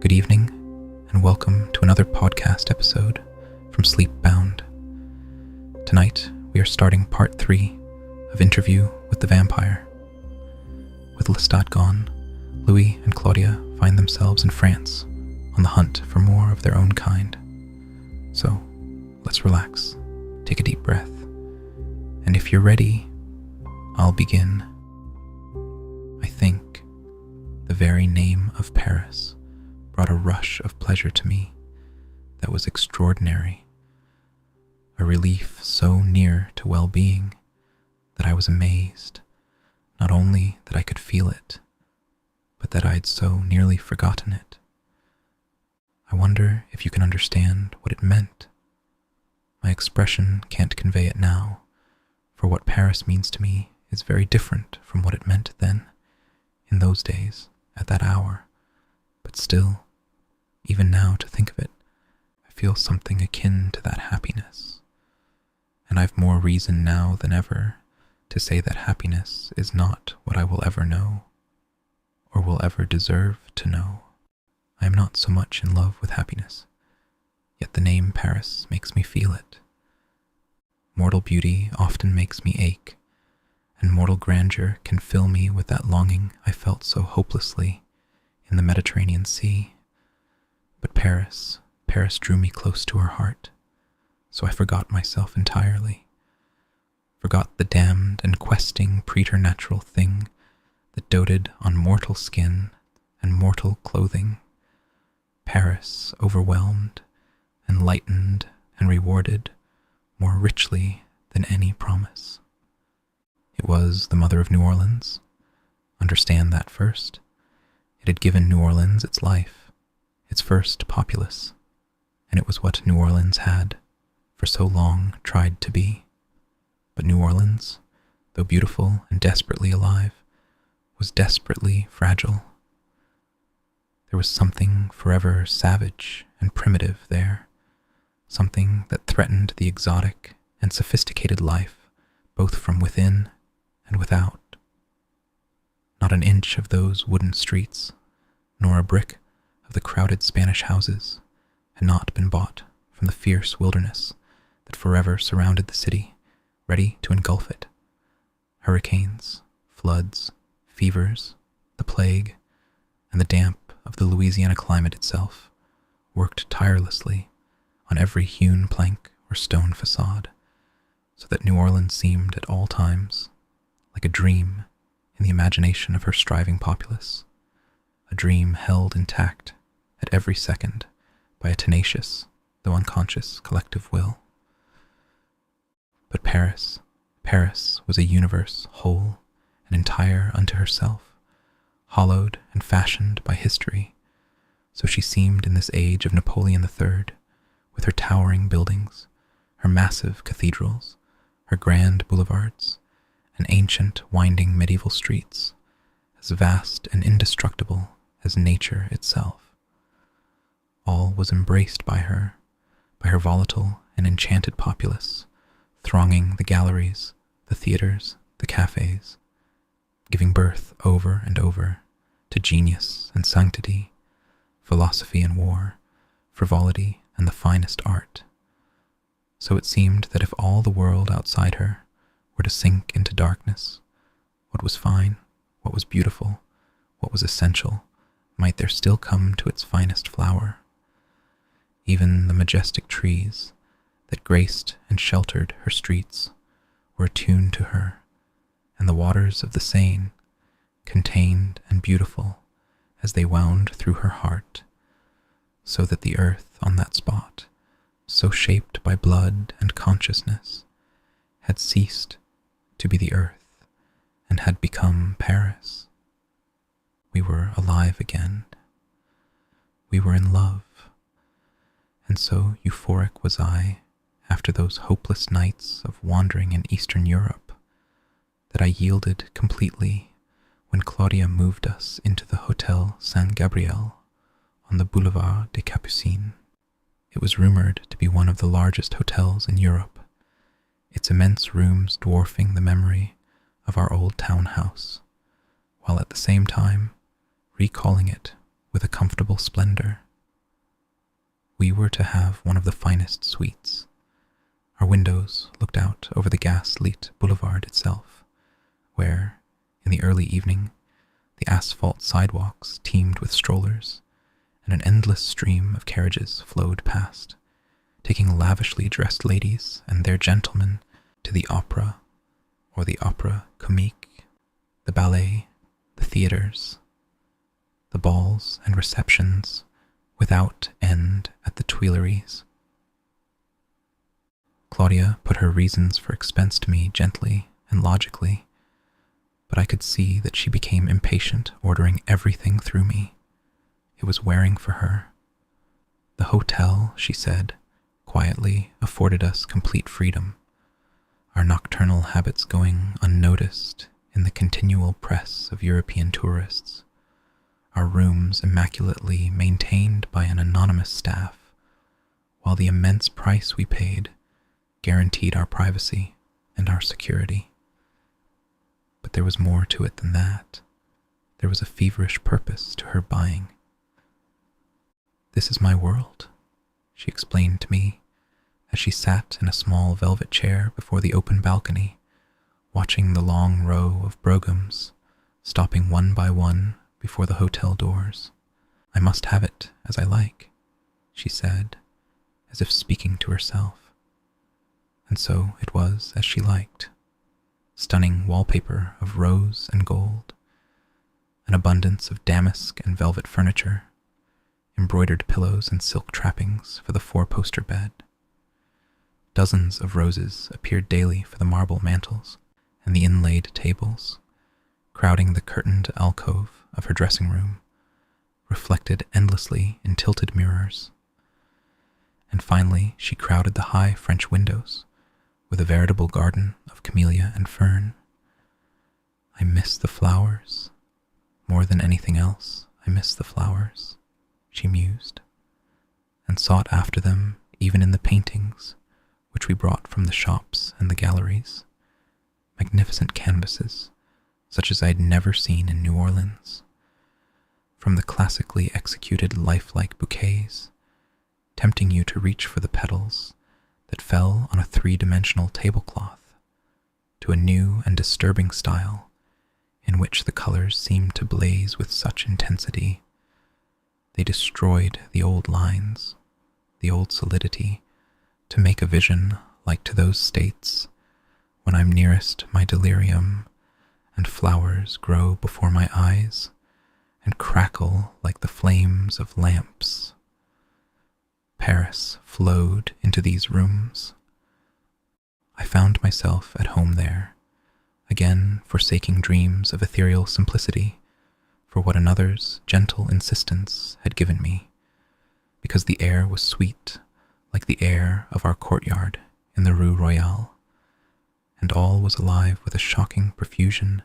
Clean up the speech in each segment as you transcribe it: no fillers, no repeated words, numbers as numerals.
Good evening, and welcome to another podcast episode from Sleepbound. Tonight, we are starting part 3 of Interview with the Vampire. With Lestat gone, Louis and Claudia find themselves in France on the hunt for more of their own kind. So, let's relax, take a deep breath, and if you're ready, I'll begin. I think the very name of Paris brought a rush of pleasure to me that was extraordinary, a relief so near to well-being that I was amazed, not only that I could feel it, but that I'd so nearly forgotten it. I wonder if you can understand what it meant. My expression can't convey it now, for what Paris means to me is very different from what it meant then, in those days, at that hour, but still, even now to think of it, I feel something akin to that happiness. And I've more reason now than ever to say that happiness is not what I will ever know, or will ever deserve to know. I am not so much in love with happiness, yet the name Paris makes me feel it. Mortal beauty often makes me ache, and mortal grandeur can fill me with that longing I felt so hopelessly in the Mediterranean Sea. But Paris drew me close to her heart, so I forgot myself entirely, forgot the damned and questing preternatural thing that doted on mortal skin and mortal clothing. Paris overwhelmed and lightened and rewarded more richly than any promise. It was the mother of New Orleans. Understand that first. It had given New Orleans its life, its first populace, and it was what New Orleans had, for so long, tried to be. But New Orleans, though beautiful and desperately alive, was desperately fragile. There was something forever savage and primitive there, something that threatened the exotic and sophisticated life, both from within and without. Not an inch of those wooden streets, nor a brick of the crowded Spanish houses, had not been bought from the fierce wilderness that forever surrounded the city, ready to engulf it. Hurricanes, floods, fevers, the plague, and the damp of the Louisiana climate itself worked tirelessly on every hewn plank or stone facade, so that New Orleans seemed at all times like a dream in the imagination of her striving populace, a dream held intact at every second by a tenacious, though unconscious, collective will. But Paris was a universe whole and entire unto herself, hollowed and fashioned by history, so she seemed in this age of Napoleon III, with her towering buildings, her massive cathedrals, her grand boulevards, and ancient winding medieval streets, as vast and indestructible as nature itself. All was embraced by her volatile and enchanted populace, thronging the galleries, the theaters, the cafes, giving birth over and over to genius and sanctity, philosophy and war, frivolity and the finest art. So it seemed that if all the world outside her were to sink into darkness, what was fine, what was beautiful, what was essential, might there still come to its finest flower. Even the majestic trees that graced and sheltered her streets were attuned to her, and the waters of the Seine, contained and beautiful as they wound through her heart, so that the earth on that spot, so shaped by blood and consciousness, had ceased to be the earth and had become Paris. We were alive again. We were in love. And so euphoric was I after those hopeless nights of wandering in Eastern Europe that I yielded completely when Claudia moved us into the Hotel Saint Gabriel on the Boulevard des Capucines. It was rumored to be one of the largest hotels in Europe, its immense rooms dwarfing the memory of our old town house, while at the same time recalling it with a comfortable splendor. We were to have one of the finest suites. Our windows looked out over the gas-lit boulevard itself, where, in the early evening, the asphalt sidewalks teemed with strollers, and an endless stream of carriages flowed past, taking lavishly dressed ladies and their gentlemen to the opera, or the opera comique, the ballet, the theaters, the balls and receptions without end at the Tuileries. Claudia put her reasons for expense to me gently and logically, but I could see that she became impatient, ordering everything through me. It was wearing for her. The hotel, she said, quietly afforded us complete freedom, our nocturnal habits going unnoticed in the continual press of European tourists, our rooms immaculately maintained by an anonymous staff, while the immense price we paid guaranteed our privacy and our security. But there was more to it than that. There was a feverish purpose to her buying. "This is my world," she explained to me as she sat in a small velvet chair before the open balcony, watching the long row of broughams stopping one by one before the hotel doors. "I must have it as I like," she said, as if speaking to herself. And so it was as she liked. Stunning wallpaper of rose and gold, an abundance of damask and velvet furniture, embroidered pillows and silk trappings for the four-poster bed. Dozens of roses appeared daily for the marble mantels and the inlaid tables, crowding the curtained alcove of her dressing room, reflected endlessly in tilted mirrors. And finally she crowded the high French windows with a veritable garden of camellia and fern. "I miss the flowers. More than anything else, I miss the flowers," she mused, and sought after them even in the paintings which we brought from the shops and the galleries, magnificent canvases such as I had never seen in New Orleans, from the classically executed lifelike bouquets, tempting you to reach for the petals that fell on a three-dimensional tablecloth, to a new and disturbing style in which the colors seemed to blaze with such intensity they destroyed the old lines, the old solidity, to make a vision like to those states when I'm nearest my delirium and flowers grow before my eyes and crackle like the flames of lamps. Paris flowed into these rooms. I found myself at home there, again forsaking dreams of ethereal simplicity for what another's gentle insistence had given me, because the air was sweet like the air of our courtyard in the Rue Royale, and all was alive with a shocking profusion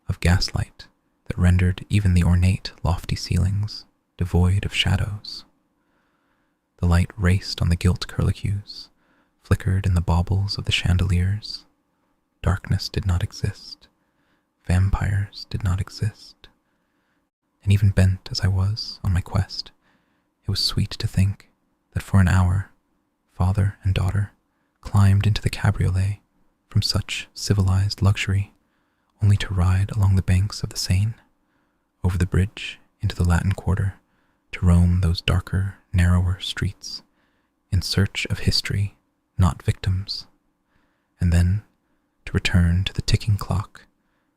of gaslight that rendered even the ornate, lofty ceilings devoid of shadows. The light raced on the gilt curlicues, flickered in the baubles of the chandeliers. Darkness did not exist. Vampires did not exist. And even bent as I was on my quest, it was sweet to think that for an hour, father and daughter climbed into the cabriolet from such civilized luxury, only to ride along the banks of the Seine, over the bridge into the Latin Quarter, to roam those darker, narrower streets, in search of history, not victims, and then to return to the ticking clock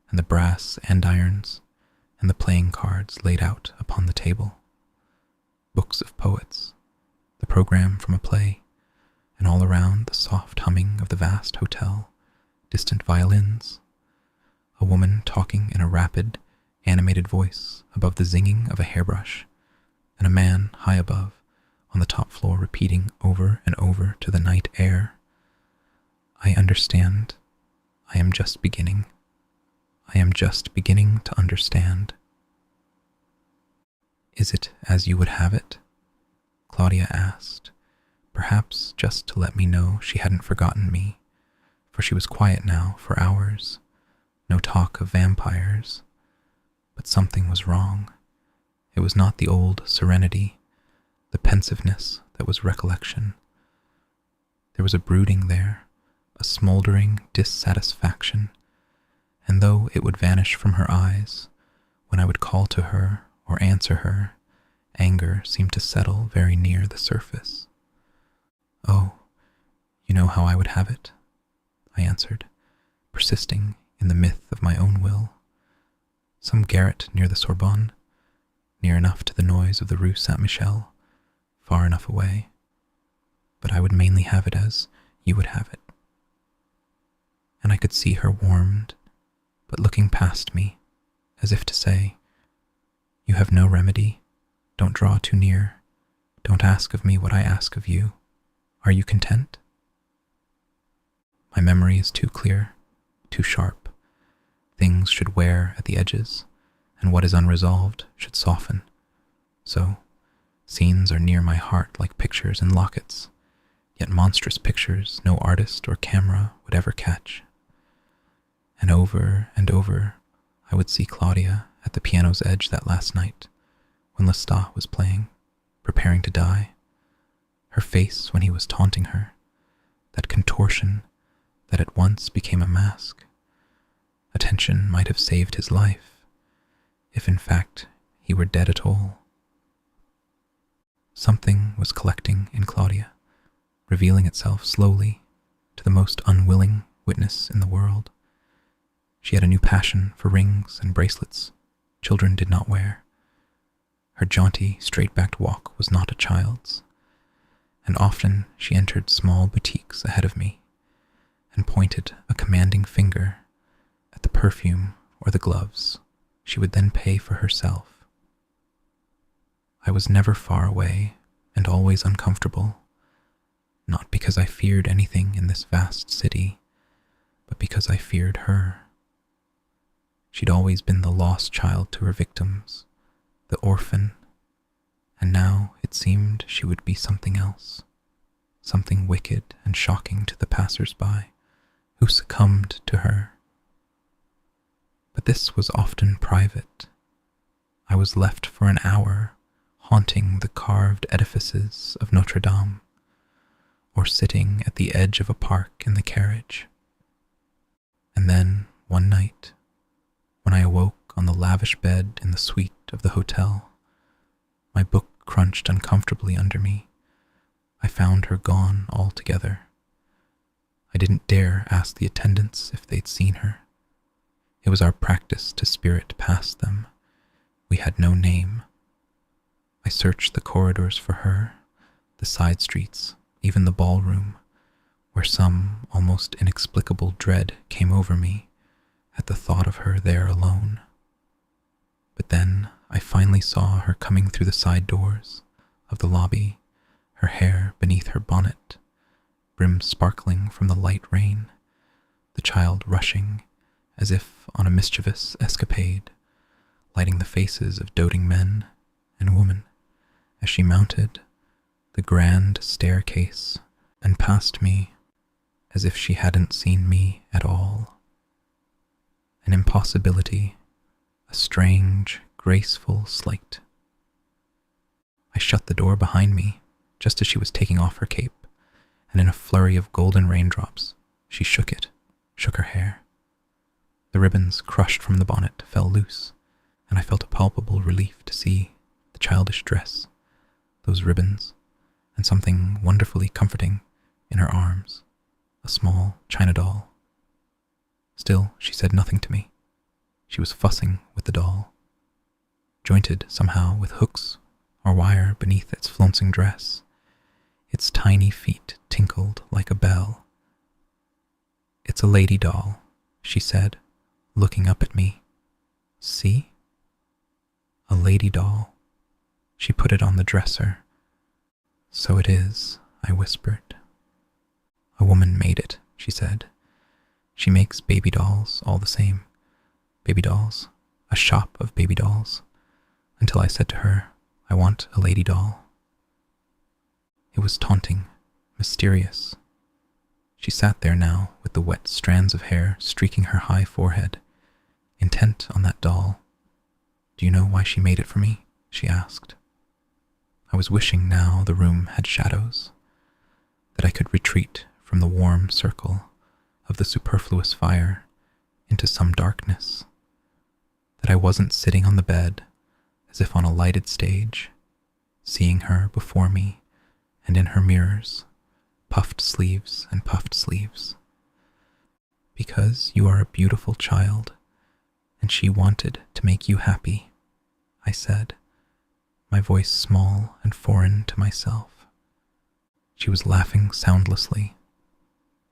and the brass andirons and the playing cards laid out upon the table, books of poets, the program from a play, and all around the soft humming of the vast hotel, distant violins, a woman talking in a rapid, animated voice above the zinging of a hairbrush, and a man high above, on the top floor, repeating over and over to the night air, "I understand. I am just beginning. I am just beginning to understand." "Is it as you would have it?" Claudia asked, perhaps just to let me know she hadn't forgotten me, for she was quiet now for hours, no talk of vampires. But something was wrong. It was not the old serenity, the pensiveness that was recollection. There was a brooding there, a smoldering dissatisfaction, and though it would vanish from her eyes, when I would call to her or answer her, anger seemed to settle very near the surface. "Oh, you know how I would have it," I answered, persisting in the myth of my own will. "Some garret near the Sorbonne, near enough to the noise of the Rue Saint-Michel, far enough away. But I would mainly have it as you would have it." And I could see her warmed, but looking past me, as if to say, "You have no remedy. Don't draw too near. Don't ask of me what I ask of you. Are you content?" My memory is too clear, too sharp. Things should wear at the edges, and what is unresolved should soften. So, scenes are near my heart like pictures in lockets, yet monstrous pictures no artist or camera would ever catch. And over, I would see Claudia at the piano's edge that last night, when Lestat was playing, preparing to die. Her face when he was taunting her, that contortion that at once became a mask. Attention might have saved his life, if in fact he were dead at all. Something was collecting in Claudia, revealing itself slowly to the most unwilling witness in the world. She had a new passion for rings and bracelets children did not wear. Her jaunty, straight-backed walk was not a child's, and often she entered small boutiques ahead of me and pointed a commanding finger at the perfume or the gloves she would then pay for herself. I was never far away and always uncomfortable, not because I feared anything in this vast city, but because I feared her. She'd always been the lost child to her victims, the orphan, and now it seemed she would be something else, something wicked and shocking to the passers-by who succumbed to her. But this was often private. I was left for an hour haunting the carved edifices of Notre Dame, or sitting at the edge of a park in the carriage. And then, one night, when I awoke on the lavish bed in the suite of the hotel, my book crunched uncomfortably under me, I found her gone altogether. I didn't dare ask the attendants if they'd seen her. It was our practice to spirit past them. We had no name. I searched the corridors for her, the side streets, even the ballroom, where some almost inexplicable dread came over me at the thought of her there alone. But then I finally saw her coming through the side doors of the lobby, her hair beneath her bonnet, brim sparkling from the light rain, the child rushing as if on a mischievous escapade, lighting the faces of doting men and women as she mounted the grand staircase and passed me as if she hadn't seen me at all. An impossibility, a strange, graceful sleight. I shut the door behind me just as she was taking off her cape, and in a flurry of golden raindrops, she shook her hair. The ribbons crushed from the bonnet fell loose, and I felt a palpable relief to see the childish dress, those ribbons, and something wonderfully comforting in her arms, a small china doll. Still, she said nothing to me. She was fussing with the doll, jointed somehow with hooks or wire beneath its flouncing dress. Its tiny feet tinkled like a bell. "It's a lady doll," she said, looking up at me. "See? A lady doll." She put it on the dresser. "So it is," I whispered. "A woman made it," she said. "She makes baby dolls all the same. Baby dolls, a shop of baby dolls," until I said to her, "I want a lady doll." It was taunting, mysterious. She sat there now with the wet strands of hair streaking her high forehead, intent on that doll. "Do you know why she made it for me?" she asked. I was wishing now the room had shadows, that I could retreat from the warm circle of the superfluous fire into some darkness, that I wasn't sitting on the bed as if on a lighted stage, seeing her before me and in her mirrors, puffed sleeves and puffed sleeves. Because you are a beautiful child, and she wanted to make you happy, I said, my voice small and foreign to myself. She was laughing soundlessly.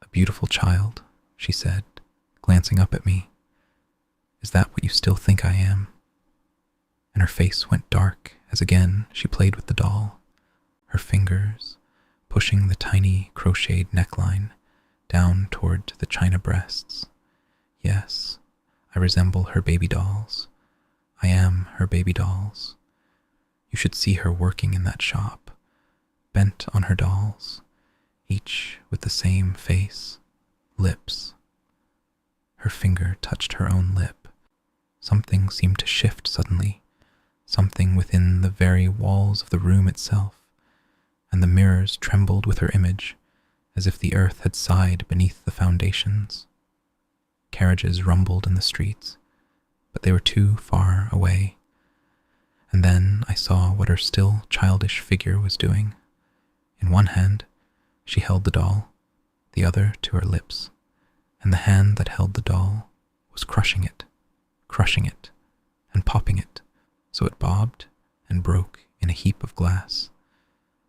A beautiful child, she said, glancing up at me. Is that what you still think I am? And her face went dark as again she played with the doll, her fingers pushing the tiny crocheted neckline down toward the china breasts. Yes, I resemble her baby dolls. I am her baby dolls. You should see her working in that shop, bent on her dolls, each with the same face, lips. Her finger touched her own lip. Something seemed to shift suddenly, something within the very walls of the room itself, and the mirrors trembled with her image, as if the earth had sighed beneath the foundations. Carriages rumbled in the streets, but they were too far away. And then I saw what her still childish figure was doing. In one hand, she held the doll, the other to her lips, and the hand that held the doll was crushing it, and popping it, so it bobbed and broke in a heap of glass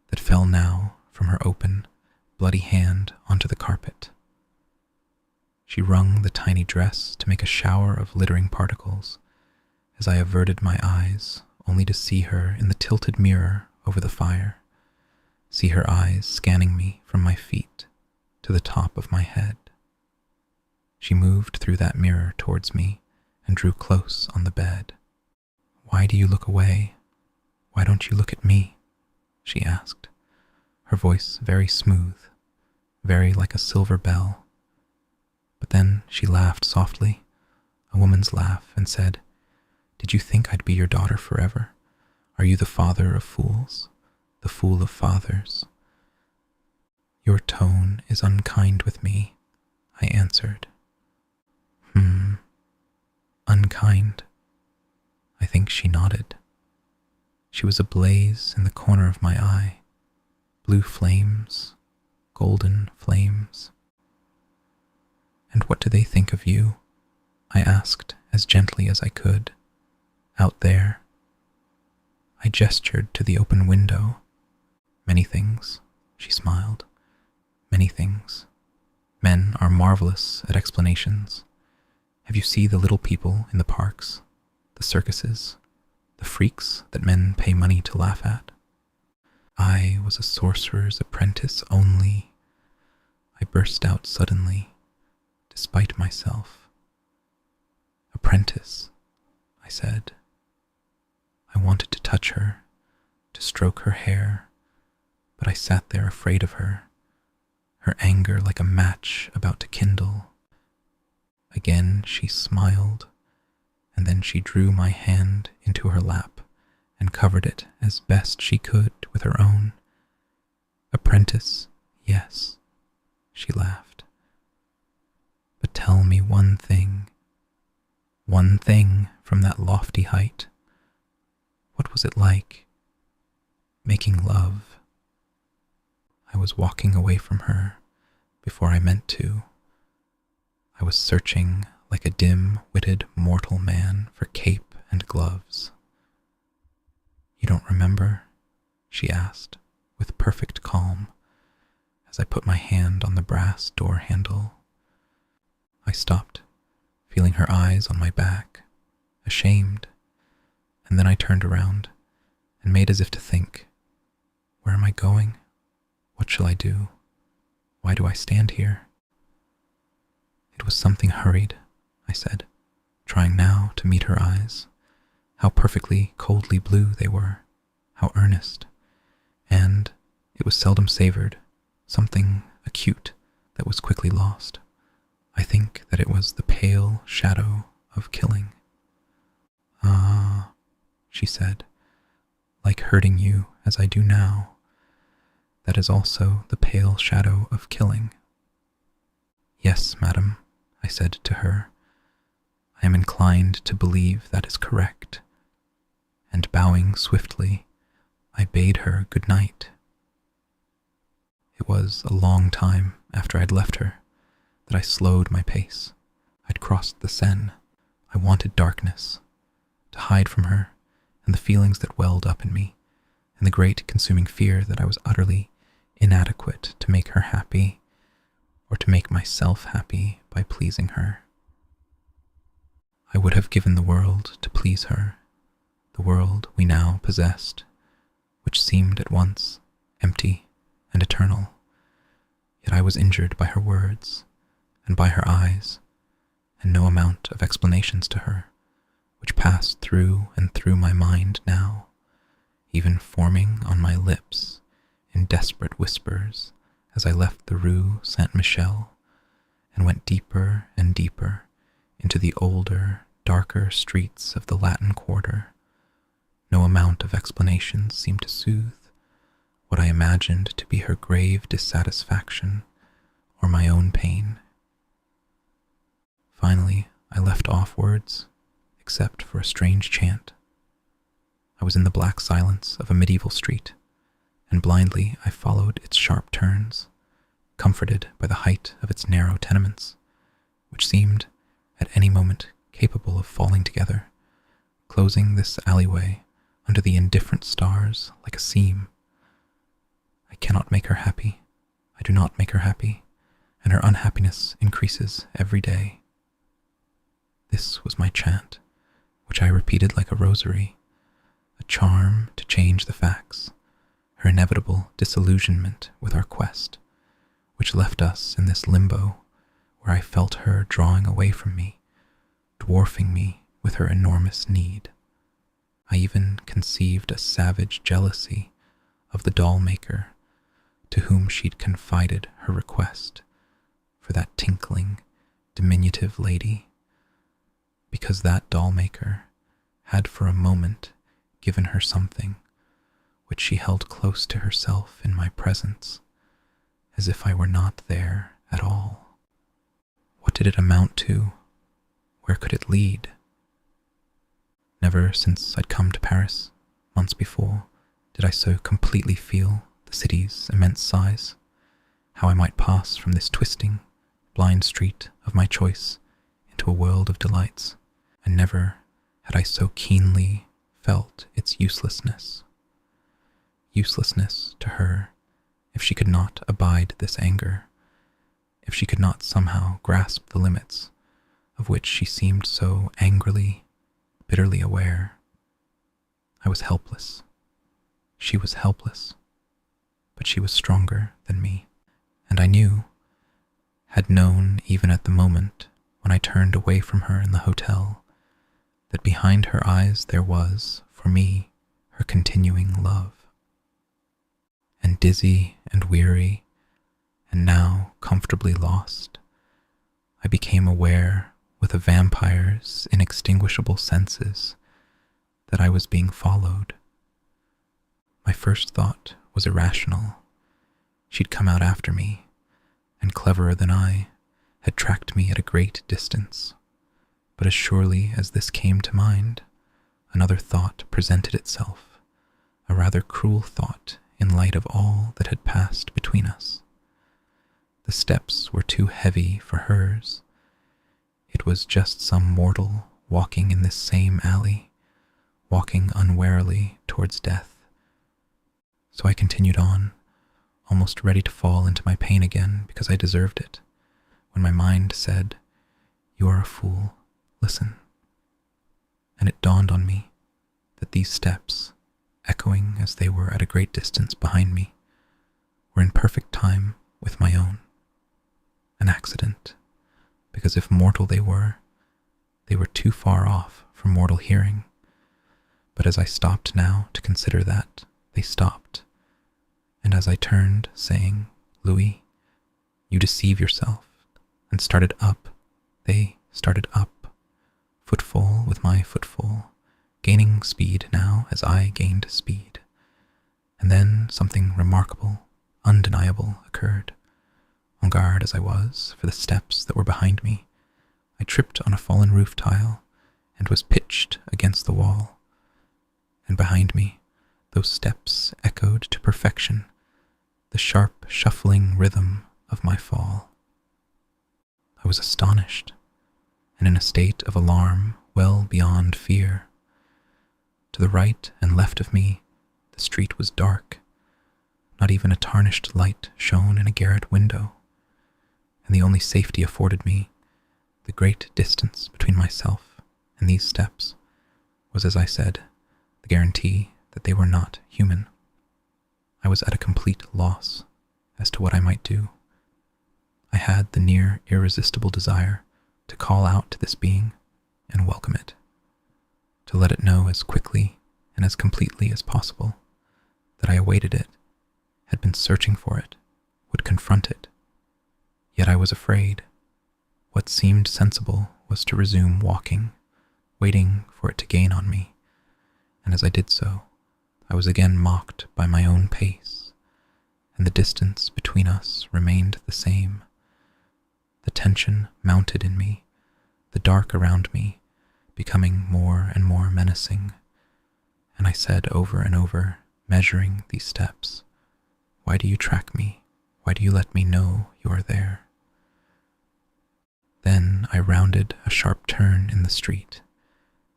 that fell now from her open, bloody hand onto the carpet. She wrung the tiny dress to make a shower of littering particles as I averted my eyes only to see her in the tilted mirror over the fire, see her eyes scanning me from my feet to the top of my head. She moved through that mirror towards me and drew close on the bed. Why do you look away? Why don't you look at me? She asked, her voice very smooth, very like a silver bell. But then she laughed softly, a woman's laugh, and said, Did you think I'd be your daughter forever? Are you the father of fools, the fool of fathers? Your tone is unkind with me, I answered. Unkind. I think she nodded. She was ablaze in the corner of my eye, blue flames, golden flames. And what do they think of you? I asked as gently as I could. Out there. I gestured to the open window. Many things, she smiled. Many things. Men are marvelous at explanations. Have you seen the little people in the parks, the circuses, the freaks that men pay money to laugh at? I was a sorcerer's apprentice only. I burst out suddenly, despite myself. Apprentice, I said. I wanted to touch her, to stroke her hair, but I sat there afraid of her, her anger like a match about to kindle. Again she smiled, and then she drew my hand into her lap and covered it as best she could with her own. Apprentice, yes, she laughed. But tell me one thing from that lofty height. What was it like, making love? I was walking away from her before I meant to. I was searching like a dim-witted mortal man for cape and gloves. You don't remember? She asked, with perfect calm, as I put my hand on the brass door handle. I stopped, feeling her eyes on my back, ashamed, and then I turned around and made as if to think, where am I going? What shall I do? Why do I stand here? It was something hurried, I said, trying now to meet her eyes. How perfectly coldly blue they were, how earnest, and it was seldom savored, something acute that was quickly lost. I think that it was the pale shadow of killing. Ah, she said, like hurting you as I do now, that is also the pale shadow of killing. Yes, madam, I said to her, I am inclined to believe that is correct, and bowing swiftly, I bade her good night. It was a long time after I'd left her that I slowed my pace. I'd crossed the Seine. I wanted darkness, to hide from her and the feelings that welled up in me, and the great consuming fear that I was utterly inadequate to make her happy or to make myself happy by pleasing her. I would have given the world to please her, the world we now possessed, which seemed at once empty and eternal. Yet I was injured by her words and by her eyes, and no amount of explanations to her, which passed through and through my mind now, even forming on my lips in desperate whispers as I left the Rue Saint-Michel and went deeper and deeper into the older, darker streets of the Latin Quarter. No amount of explanations seemed to soothe what I imagined to be her grave dissatisfaction or my own pain. Finally, I left off words, except for a strange chant. I was in the black silence of a medieval street, and blindly I followed its sharp turns, comforted by the height of its narrow tenements, which seemed at any moment capable of falling together, closing this alleyway under the indifferent stars like a seam. I cannot make her happy. I do not make her happy, and her unhappiness increases every day. This was my chant, which I repeated like a rosary, a charm to change the facts, her inevitable disillusionment with our quest, which left us in this limbo where I felt her drawing away from me, dwarfing me with her enormous need. I even conceived a savage jealousy of the doll maker to whom she'd confided her request for that tinkling, diminutive lady, because that doll maker had for a moment given her something which she held close to herself in my presence, as if I were not there at all. What did it amount to? Where could it lead? Never since I'd come to Paris, months before, did I so completely feel the city's immense size, how I might pass from this twisting, blind street of my choice into a world of delights, and never had I so keenly felt its uselessness. Uselessness to her if she could not abide this anger, if she could not somehow grasp the limits of which she seemed so angrily, bitterly aware. I was helpless. She was helpless, but she was stronger than me, and I knew, had known even at the moment when I turned away from her in the hotel, that behind her eyes there was, for me, her continuing love. And dizzy and weary, and now comfortably lost, I became aware with a vampire's inextinguishable senses that I was being followed. My first thought was irrational. She'd come out after me, and cleverer than I, had tracked me at a great distance. But as surely as this came to mind, another thought presented itself, a rather cruel thought in light of all that had passed between us. The steps were too heavy for hers. It was just some mortal walking in this same alley, walking unwarily towards death. So I continued on, almost ready to fall into my pain again because I deserved it, when my mind said, "You are a fool, listen." And it dawned on me that these steps, echoing as they were at a great distance behind me, were in perfect time with my own. An accident, because if mortal they were too far off for mortal hearing. But as I stopped now to consider that, they stopped, and as I turned, saying, "Louis, you deceive yourself," and started up, they started up, footfall with my footfall, gaining speed now as I gained speed. And then something remarkable, undeniable occurred. On guard as I was for the steps that were behind me, I tripped on a fallen roof tile and was pitched against the wall. And behind me, those steps echoed to perfection the sharp, shuffling rhythm of my fall. I was astonished, and in a state of alarm well beyond fear. To the right and left of me, the street was dark. Not even a tarnished light shone in a garret window, and the only safety afforded me, the great distance between myself and these steps, was, as I said, the guarantee that they were not human. I was at a complete loss as to what I might do. I had the near irresistible desire to call out to this being and welcome it, to let it know as quickly and as completely as possible that I awaited it, had been searching for it, would confront it. Yet I was afraid. What seemed sensible was to resume walking, waiting for it to gain on me, and as I did so, I was again mocked by my own pace, and the distance between us remained the same. The tension mounted in me, the dark around me becoming more and more menacing, and I said over and over, measuring these steps, "Why do you track me? Why do you let me know you are there?" Then I rounded a sharp turn in the street,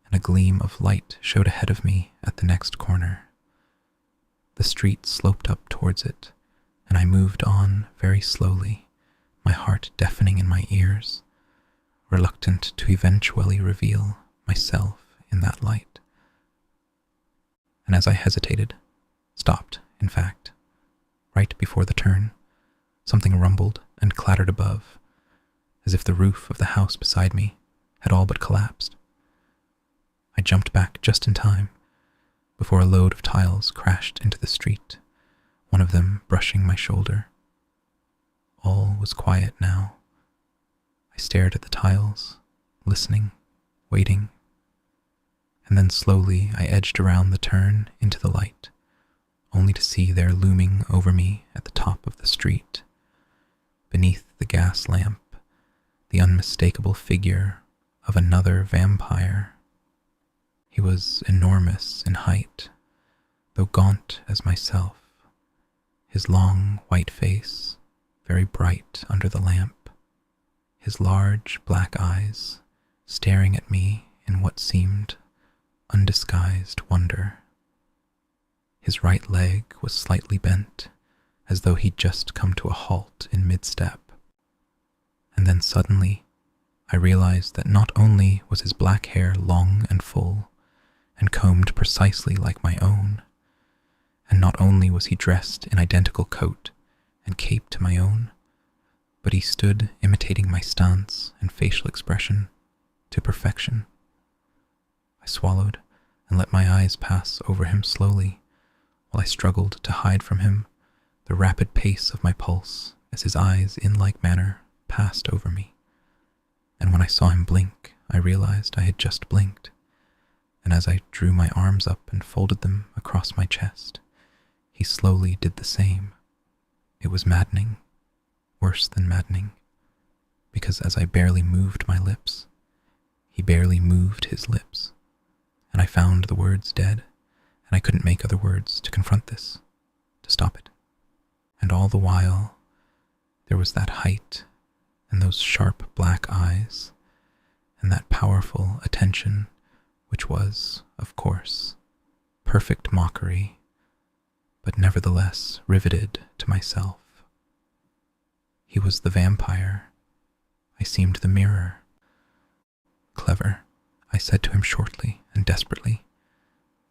and a gleam of light showed ahead of me at the next corner. The street sloped up towards it, and I moved on very slowly, my heart deafening in my ears, reluctant to eventually reveal myself in that light. And as I hesitated, stopped, in fact, right before the turn, something rumbled and clattered above, as if the roof of the house beside me had all but collapsed. I jumped back just in time, before a load of tiles crashed into the street, one of them brushing my shoulder. All was quiet now. I stared at the tiles, listening, waiting, and then slowly I edged around the turn into the light, only to see there looming over me at the top of the street, beneath the gas lamp, the unmistakable figure of another vampire. He was enormous in height, though gaunt as myself, his long white face very bright under the lamp, his large black eyes staring at me in what seemed undisguised wonder. His right leg was slightly bent, as though he'd just come to a halt in mid-step. And then suddenly, I realized that not only was his black hair long and full, and combed precisely like my own, and not only was he dressed in identical coat and cape to my own, but he stood imitating my stance and facial expression to perfection. I swallowed and let my eyes pass over him slowly, while I struggled to hide from him the rapid pace of my pulse as his eyes in like manner passed over me. And when I saw him blink, I realized I had just blinked, and as I drew my arms up and folded them across my chest, he slowly did the same. It was maddening, worse than maddening, because as I barely moved my lips, he barely moved his lips, and I found the words dead, and I couldn't make other words to confront this, to stop it. And all the while, there was that height, and those sharp black eyes, and that powerful attention, which was, of course, perfect mockery, but nevertheless riveted to myself. He was the vampire. I seemed the mirror. "Clever," I said to him shortly and desperately,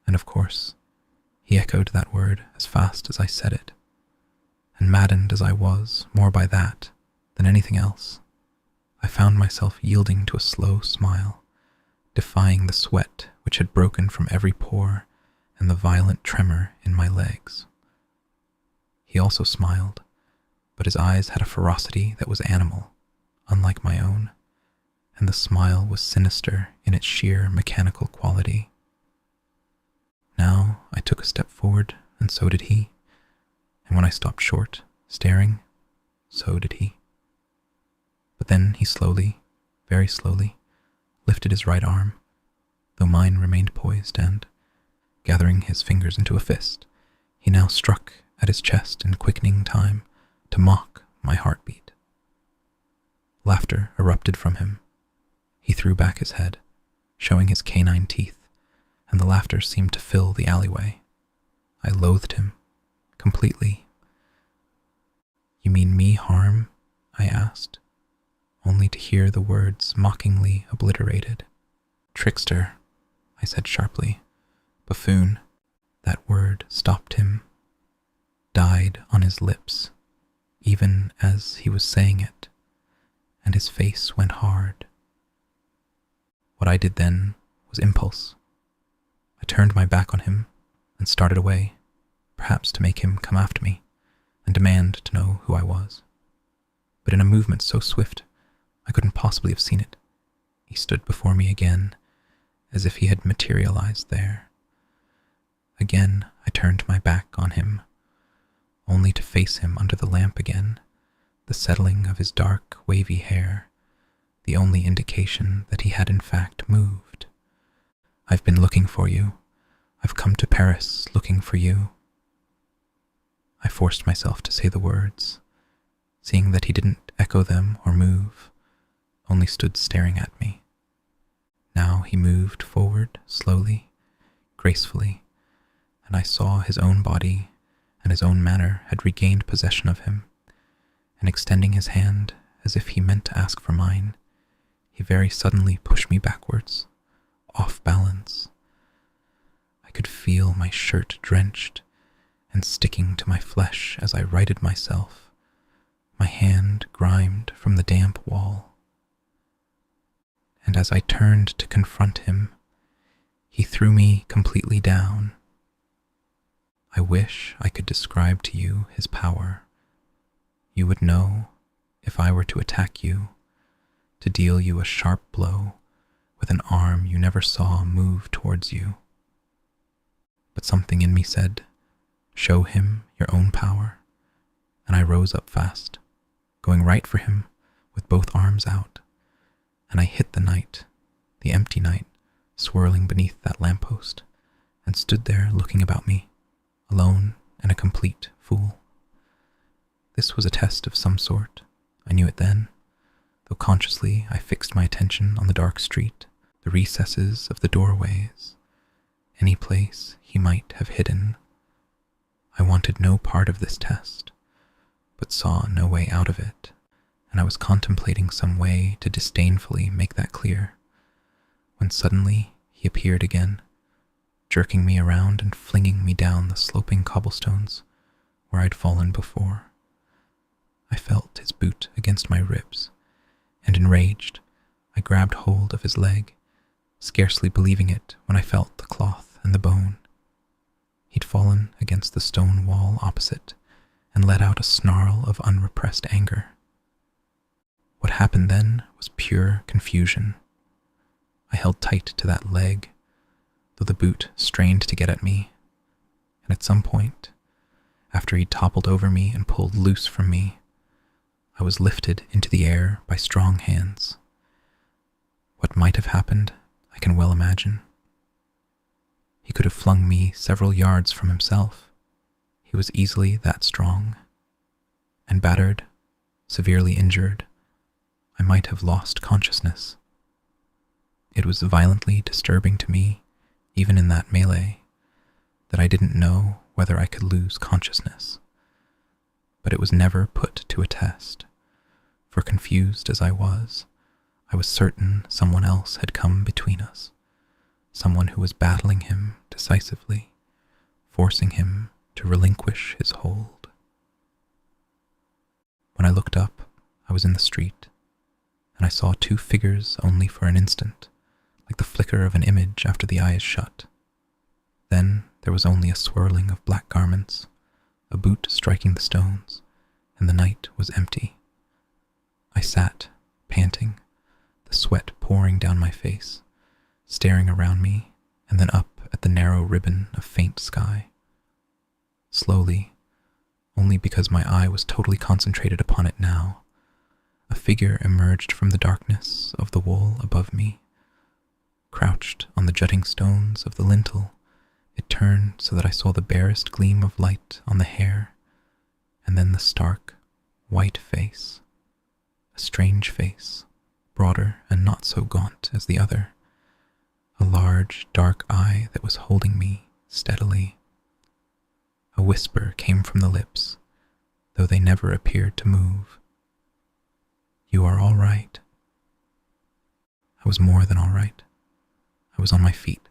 and of course, he echoed that word as fast as I said it, and maddened as I was more by that than anything else, I found myself yielding to a slow smile, defying the sweat which had broken from every pore and the violent tremor in my legs. He also smiled, but his eyes had a ferocity that was animal, unlike my own, and the smile was sinister in its sheer mechanical quality. Now I took a step forward, and so did he. And when I stopped short, staring, so did he. But then he slowly, very slowly, lifted his right arm, though mine remained poised, and, gathering his fingers into a fist, he now struck at his chest in quickening time to mock my heartbeat. Laughter erupted from him. He threw back his head, showing his canine teeth, and the laughter seemed to fill the alleyway. I loathed him, completely. "You mean me harm?" I asked, only to hear the words mockingly obliterated. "Trickster," I said sharply. "Buffoon." That word stopped him, died on his lips, even as he was saying it, and his face went hard. What I did then was impulse. I turned my back on him and started away, perhaps to make him come after me and demand to know who I was. But in a movement so swift, I couldn't possibly have seen it. He stood before me again, as if he had materialized there. Again, I turned my back on him, only to face him under the lamp again, the settling of his dark, wavy hair, the only indication that he had in fact moved. "I've been looking for you. I've come to Paris looking for you." I forced myself to say the words, seeing that he didn't echo them or move, only stood staring at me. Now he moved forward slowly, gracefully, and I saw his own body and his own manner had regained possession of him, and extending his hand as if he meant to ask for mine, he very suddenly pushed me backwards, off balance. I could feel my shirt drenched and sticking to my flesh as I righted myself, my hand grimed from the damp wall. And as I turned to confront him, he threw me completely down. I wish I could describe to you his power. You would know, if I were to attack you, to deal you a sharp blow with an arm you never saw move towards you. But something in me said, "Show him your own power," and I rose up fast, going right for him with both arms out, and I hit the night, the empty night, swirling beneath that lamppost, and stood there looking about me, alone and a complete fool. This was a test of some sort. I knew it then, though consciously I fixed my attention on the dark street, the recesses of the doorways, any place he might have hidden. I wanted no part of this test, but saw no way out of it, and I was contemplating some way to disdainfully make that clear, when suddenly he appeared again, jerking me around and flinging me down the sloping cobblestones where I'd fallen before. I felt his boot against my ribs, and enraged, I grabbed hold of his leg, scarcely believing it when I felt the cloth and the bone. He'd fallen against the stone wall opposite and let out a snarl of unrepressed anger. What happened then was pure confusion. I held tight to that leg, though the boot strained to get at me, and at some point, after he'd toppled over me and pulled loose from me, I was lifted into the air by strong hands. What might have happened, I can well imagine. He could have flung me several yards from himself. He was easily that strong. And battered, severely injured, I might have lost consciousness. It was violently disturbing to me, even in that melee, that I didn't know whether I could lose consciousness. But it was never put to a test, for confused as I was certain someone else had come between us, someone who was battling him decisively, forcing him to relinquish his hold. When I looked up, I was in the street, and I saw two figures only for an instant, like the flicker of an image after the eye is shut. Then there was only a swirling of black garments, a boot striking the stones, and the night was empty. I sat, panting, the sweat pouring down my face, staring around me and then up at the narrow ribbon of faint sky. Slowly, only because my eye was totally concentrated upon it now, a figure emerged from the darkness of the wall above me. Crouched on the jutting stones of the lintel, it turned so that I saw the barest gleam of light on the hair, and then the stark, white face. A strange face, broader and not so gaunt as the other. A large, dark eye that was holding me steadily. A whisper came from the lips, though they never appeared to move. "You are all right." I was more than all right. I was on my feet,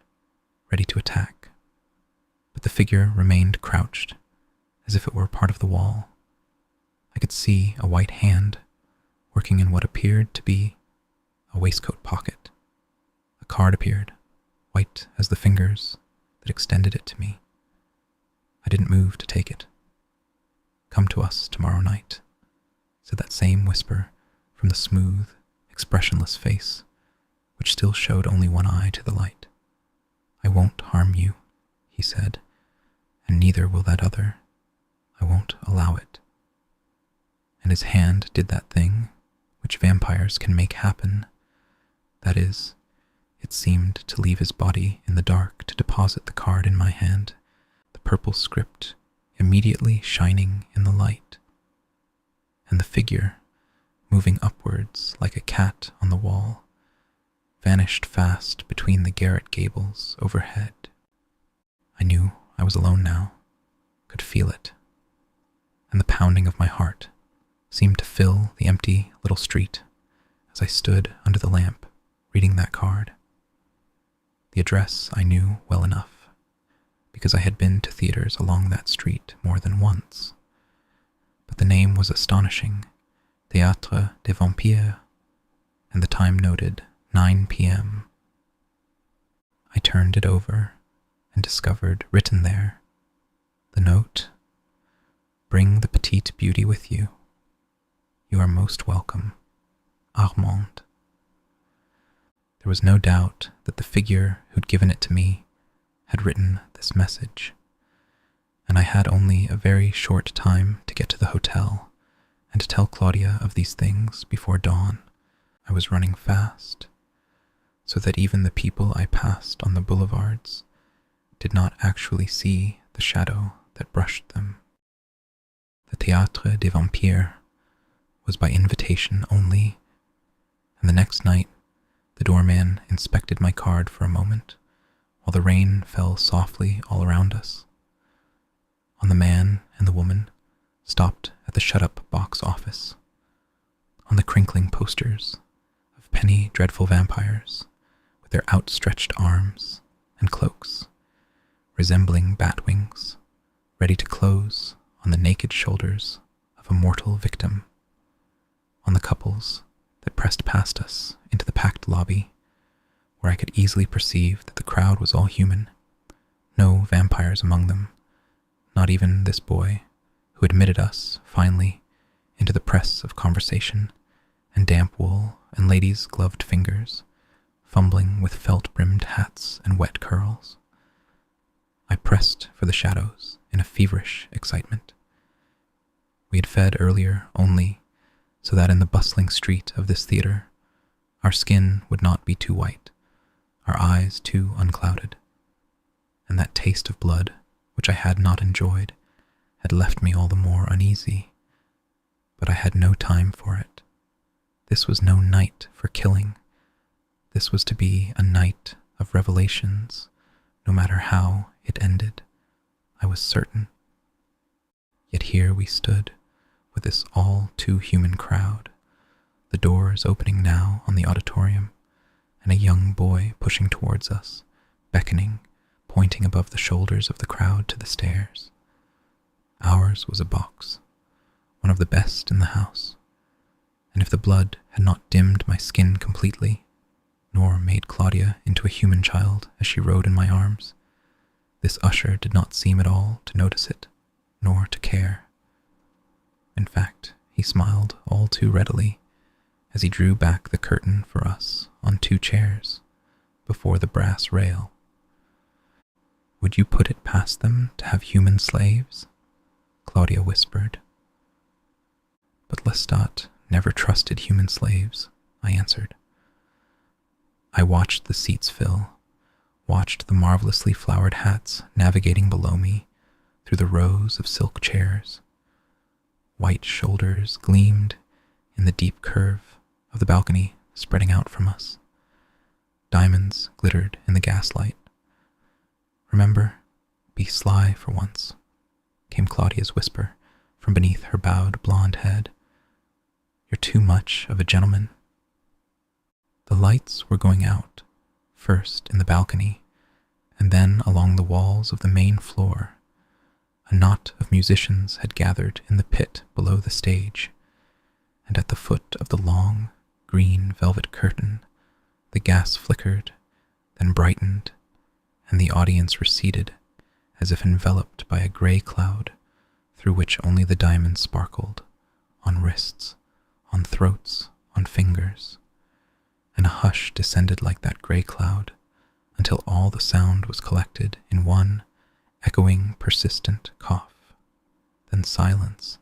ready to attack. But the figure remained crouched, as if it were part of the wall. I could see a white hand working in what appeared to be a waistcoat pocket. A card appeared, white as the fingers that extended it to me. I didn't move to take it. "Come to us tomorrow night," said that same whisper from the smooth, expressionless face, which still showed only one eye to the light. "I won't harm you," he said, "and neither will that other. I won't allow it." And his hand did that thing which vampires can make happen. That is, it seemed to leave his body in the dark to deposit the card in my hand, the purple script immediately shining in the light. And the figure, moving upwards like a cat on the wall, vanished fast between the garret gables overhead. I knew I was alone now, could feel it, and the pounding of my heart seemed to fill the empty little street as I stood under the lamp reading that card. The address I knew well enough, because I had been to theaters along that street more than once. But the name was astonishing, Théâtre des Vampires, and the time noted 9 p.m. I turned it over and discovered written there the note, "Bring the petite beauty with you. You are most welcome, Armand." There was no doubt that the figure who'd given it to me had written this message, and I had only a very short time to get to the hotel and to tell Claudia of these things before dawn. I was running fast, so that even the people I passed on the boulevards did not actually see the shadow that brushed them. The Théâtre des Vampires was by invitation only, and the next night the doorman inspected my card for a moment while the rain fell softly all around us. On the man and the woman stopped at the shut-up box office, on the crinkling posters of penny dreadful vampires with their outstretched arms and cloaks, resembling bat wings, ready to close on the naked shoulders of a mortal victim, on the couples that pressed past us into the packed lobby, where I could easily perceive that the crowd was all human, no vampires among them, not even this boy who admitted us, finally, into the press of conversation and damp wool and ladies' gloved fingers, fumbling with felt-brimmed hats and wet curls. I pressed for the shadows in a feverish excitement. We had fed earlier only so that in the bustling street of this theater, our skin would not be too white, our eyes too unclouded, and that taste of blood, which I had not enjoyed, had left me all the more uneasy. But I had no time for it. This was no night for killing. This was to be a night of revelations, no matter how it ended. I was certain. Yet here we stood, with this all too human crowd, the doors opening now on the auditorium, and a young boy pushing towards us, beckoning, pointing above the shoulders of the crowd to the stairs. Ours was a box, one of the best in the house, and if the blood had not dimmed my skin completely, nor made Claudia into a human child as she rode in my arms, this usher did not seem at all to notice it, nor to care. In fact, he smiled all too readily as he drew back the curtain for us on 2 chairs before the brass rail, Would you put it past them to have human slaves? Claudia whispered. But Lestat never trusted human slaves, I answered. I watched the seats fill, watched the marvelously flowered hats navigating below me through the rows of silk chairs. White shoulders gleamed in the deep curve of the balcony spreading out from us. Diamonds glittered in the gaslight. Remember, be sly for once, came Claudia's whisper from beneath her bowed blonde head. You're too much of a gentleman. The lights were going out, first in the balcony, and then along the walls of the main floor. A knot of musicians had gathered in the pit below the stage, and at the foot of the long, green velvet curtain, the gas flickered, then brightened, and the audience receded as if enveloped by a gray cloud through which only the diamonds sparkled, on wrists, on throats, on fingers. And a hush descended like that gray cloud until all the sound was collected in one echoing, persistent cough, then silence,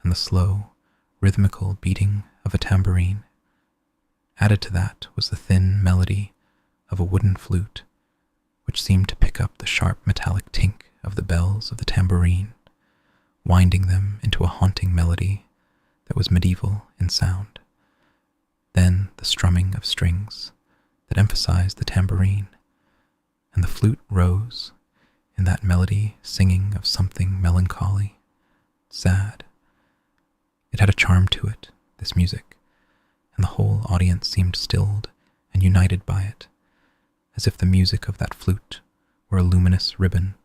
and the slow, rhythmical beating of a tambourine. Added to that was the thin melody of a wooden flute, which seemed to pick up the sharp metallic tink of the bells of the tambourine, winding them into a haunting melody that was medieval in sound. Then the strumming of strings that emphasized the tambourine, and the flute rose in that melody singing of something melancholy, sad. It had a charm to it, this music, and the whole audience seemed stilled and united by it, as if the music of that flute were a luminous ribbon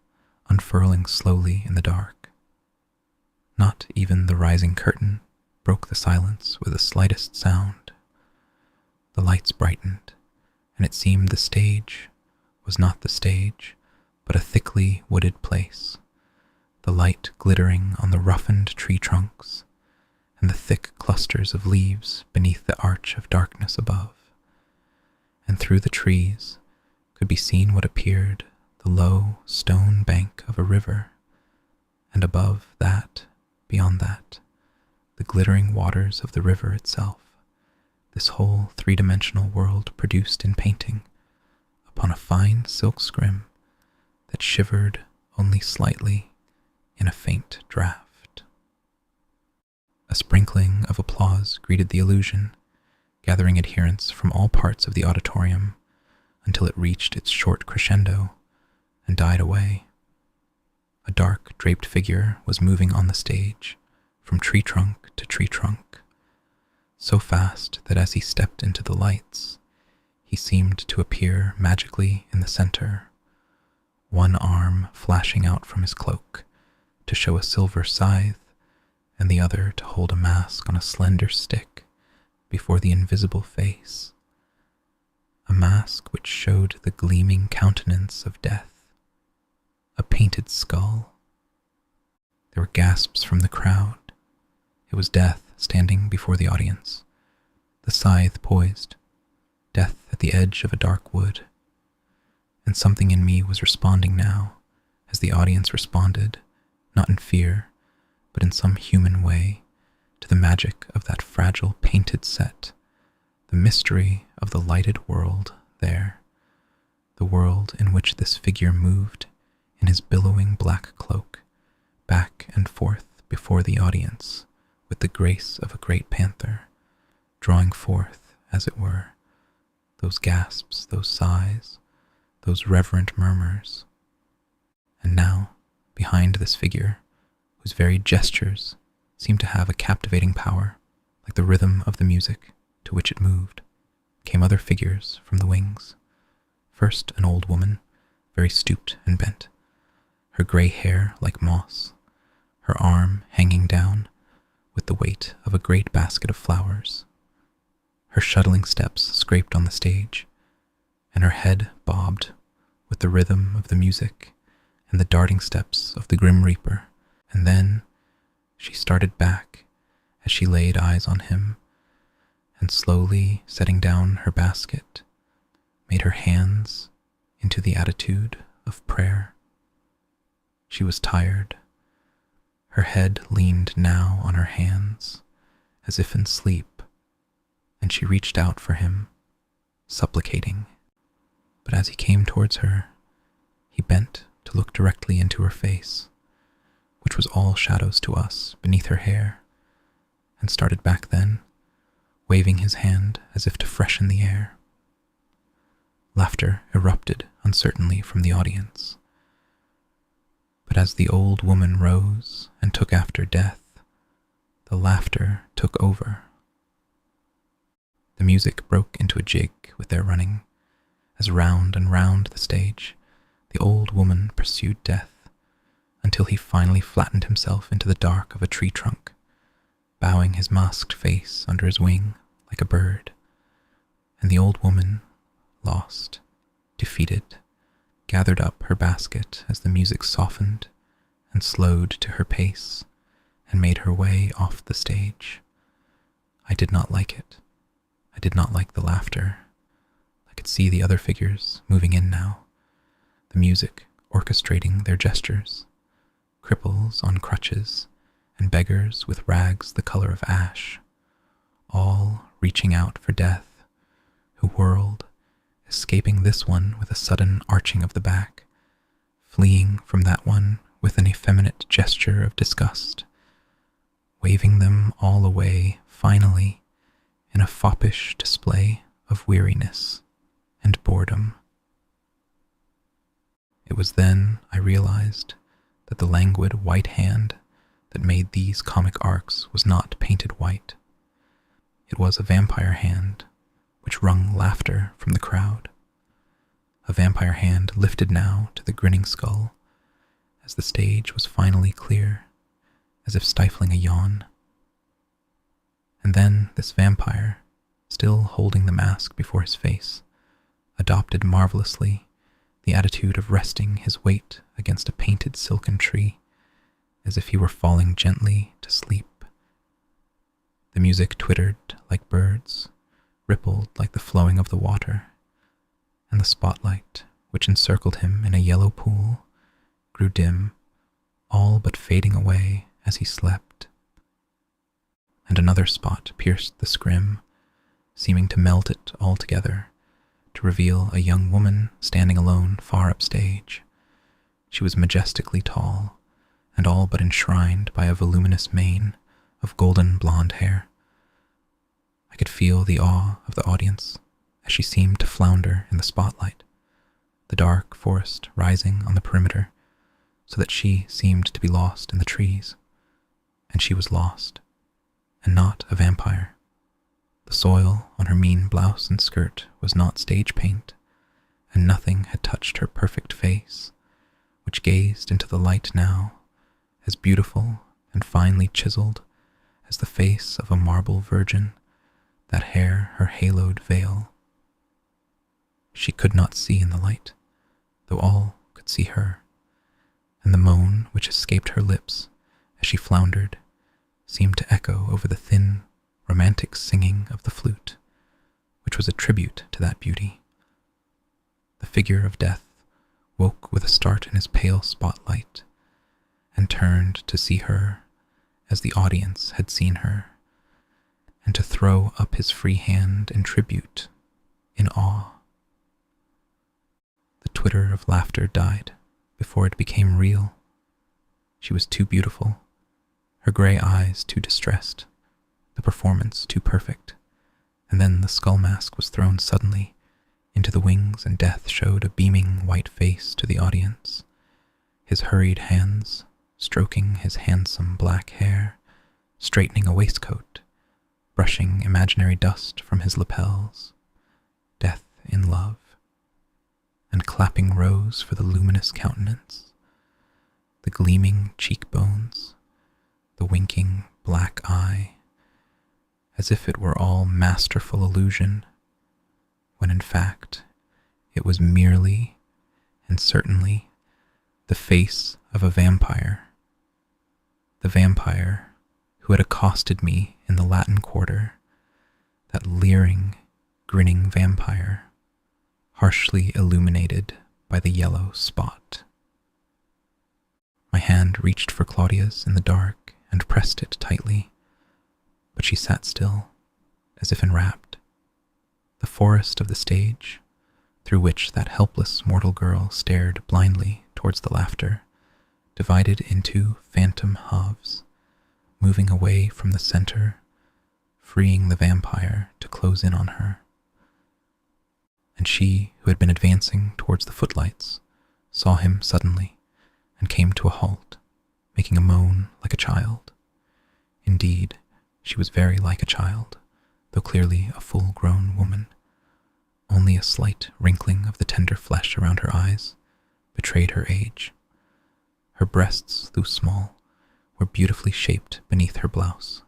unfurling slowly in the dark. Not even the rising curtain broke the silence with the slightest sound. The lights brightened, and it seemed the stage was not the stage, but a thickly wooded place, the light glittering on the roughened tree trunks and the thick clusters of leaves beneath the arch of darkness above. And through the trees could be seen what appeared the low stone bank of a river, and above that, beyond that, the glittering waters of the river itself, this whole three-dimensional world produced in painting upon a fine silk scrim that shivered only slightly in a faint draft. A sprinkling of applause greeted the illusion, gathering adherents from all parts of the auditorium until it reached its short crescendo and died away. A dark, draped figure was moving on the stage, from tree trunk to tree trunk, so fast that as he stepped into the lights, he seemed to appear magically in the center, one arm flashing out from his cloak to show a silver scythe, and the other to hold a mask on a slender stick before the invisible face, a mask which showed the gleaming countenance of death, a painted skull. There were gasps from the crowd. It was Death standing before the audience, the scythe poised, Death at the edge of a dark wood. And something in me was responding now, as the audience responded, not in fear, but in some human way, to the magic of that fragile painted set, the mystery of the lighted world there, the world in which this figure moved in his billowing black cloak, back and forth before the audience with the grace of a great panther, drawing forth, as it were, those gasps, those sighs, those reverent murmurs. And now, behind this figure, whose very gestures seemed to have a captivating power, like the rhythm of the music to which it moved, came other figures from the wings. First an old woman, very stooped and bent, her gray hair like moss, her arm hanging down with the weight of a great basket of flowers. Her shuttling steps scraped on the stage, and her head bobbed with the rhythm of the music and the darting steps of the Grim Reaper, and then she started back as she laid eyes on him, and slowly setting down her basket, made her hands into the attitude of prayer. She was tired. Her head leaned now on her hands, as if in sleep, and she reached out for him, supplicating. But as he came towards her, he bent to look directly into her face, which was all shadows to us beneath her hair, and started back then, waving his hand as if to freshen the air. Laughter erupted uncertainly from the audience. But as the old woman rose and took after death, the laughter took over. The music broke into a jig with their running, as round and round the stage the old woman pursued death, until he finally flattened himself into the dark of a tree trunk, bowing his masked face under his wing like a bird, and the old woman, lost, defeated, gathered up her basket as the music softened and slowed to her pace and made her way off the stage. I did not like it. I did not like the laughter. I could see the other figures moving in now, the music orchestrating their gestures, cripples on crutches and beggars with rags the color of ash, all reaching out for death, who whirled, escaping this one with a sudden arching of the back, fleeing from that one with an effeminate gesture of disgust, waving them all away finally in a foppish display of weariness and boredom. It was then I realized that the languid white hand that made these comic arcs was not painted white. It was a vampire hand which wrung laughter from the crowd. A vampire hand lifted now to the grinning skull as the stage was finally clear, as if stifling a yawn. And then this vampire, still holding the mask before his face, adopted marvelously the attitude of resting his weight against a painted silken tree, as if he were falling gently to sleep. The music twittered like birds, rippled like the flowing of the water, and the spotlight, which encircled him in a yellow pool, grew dim, all but fading away as he slept. And another spot pierced the scrim, seeming to melt it all together, to reveal a young woman standing alone far upstage. She was majestically tall, and all but enshrined by a voluminous mane of golden blonde hair. I could feel the awe of the audience as she seemed to flounder in the spotlight, the dark forest rising on the perimeter, so that she seemed to be lost in the trees. And she was lost, and not a vampire. The soil on her mean blouse and skirt was not stage paint, and nothing had touched her perfect face, which gazed into the light now, as beautiful and finely chiseled as the face of a marble virgin, that hair her haloed veil. She could not see in the light, though all could see her, and the moan which escaped her lips as she floundered seemed to echo over the thin, romantic singing of the flute, which was a tribute to that beauty. The figure of death woke with a start in his pale spotlight, and turned to see her as the audience had seen her, and to throw up his free hand in tribute, in awe. The twitter of laughter died before it became real. She was too beautiful, her gray eyes too distressed, the performance too perfect, and then the skull mask was thrown suddenly into the wings, and death showed a beaming white face to the audience, his hurried hands stroking his handsome black hair, straightening a waistcoat, brushing imaginary dust from his lapels, death in love, and clapping rose for the luminous countenance, the gleaming cheekbones, the winking black eye, as if it were all masterful illusion, when in fact it was merely and certainly the face of a vampire, the vampire who had accosted me in the Latin Quarter, that leering, grinning vampire, harshly illuminated by the yellow spot. My hand reached for Claudia's in the dark and pressed it tightly, but she sat still, as if enwrapped. The forest of the stage, through which that helpless mortal girl stared blindly towards the laughter, divided into phantom halves, moving away from the center, freeing the vampire to close in on her. And she, who had been advancing towards the footlights, saw him suddenly and came to a halt, making a moan like a child. Indeed, she was very like a child, though clearly a full-grown woman. Only a slight wrinkling of the tender flesh around her eyes betrayed her age. Her breasts, though small, were beautifully shaped beneath her blouse,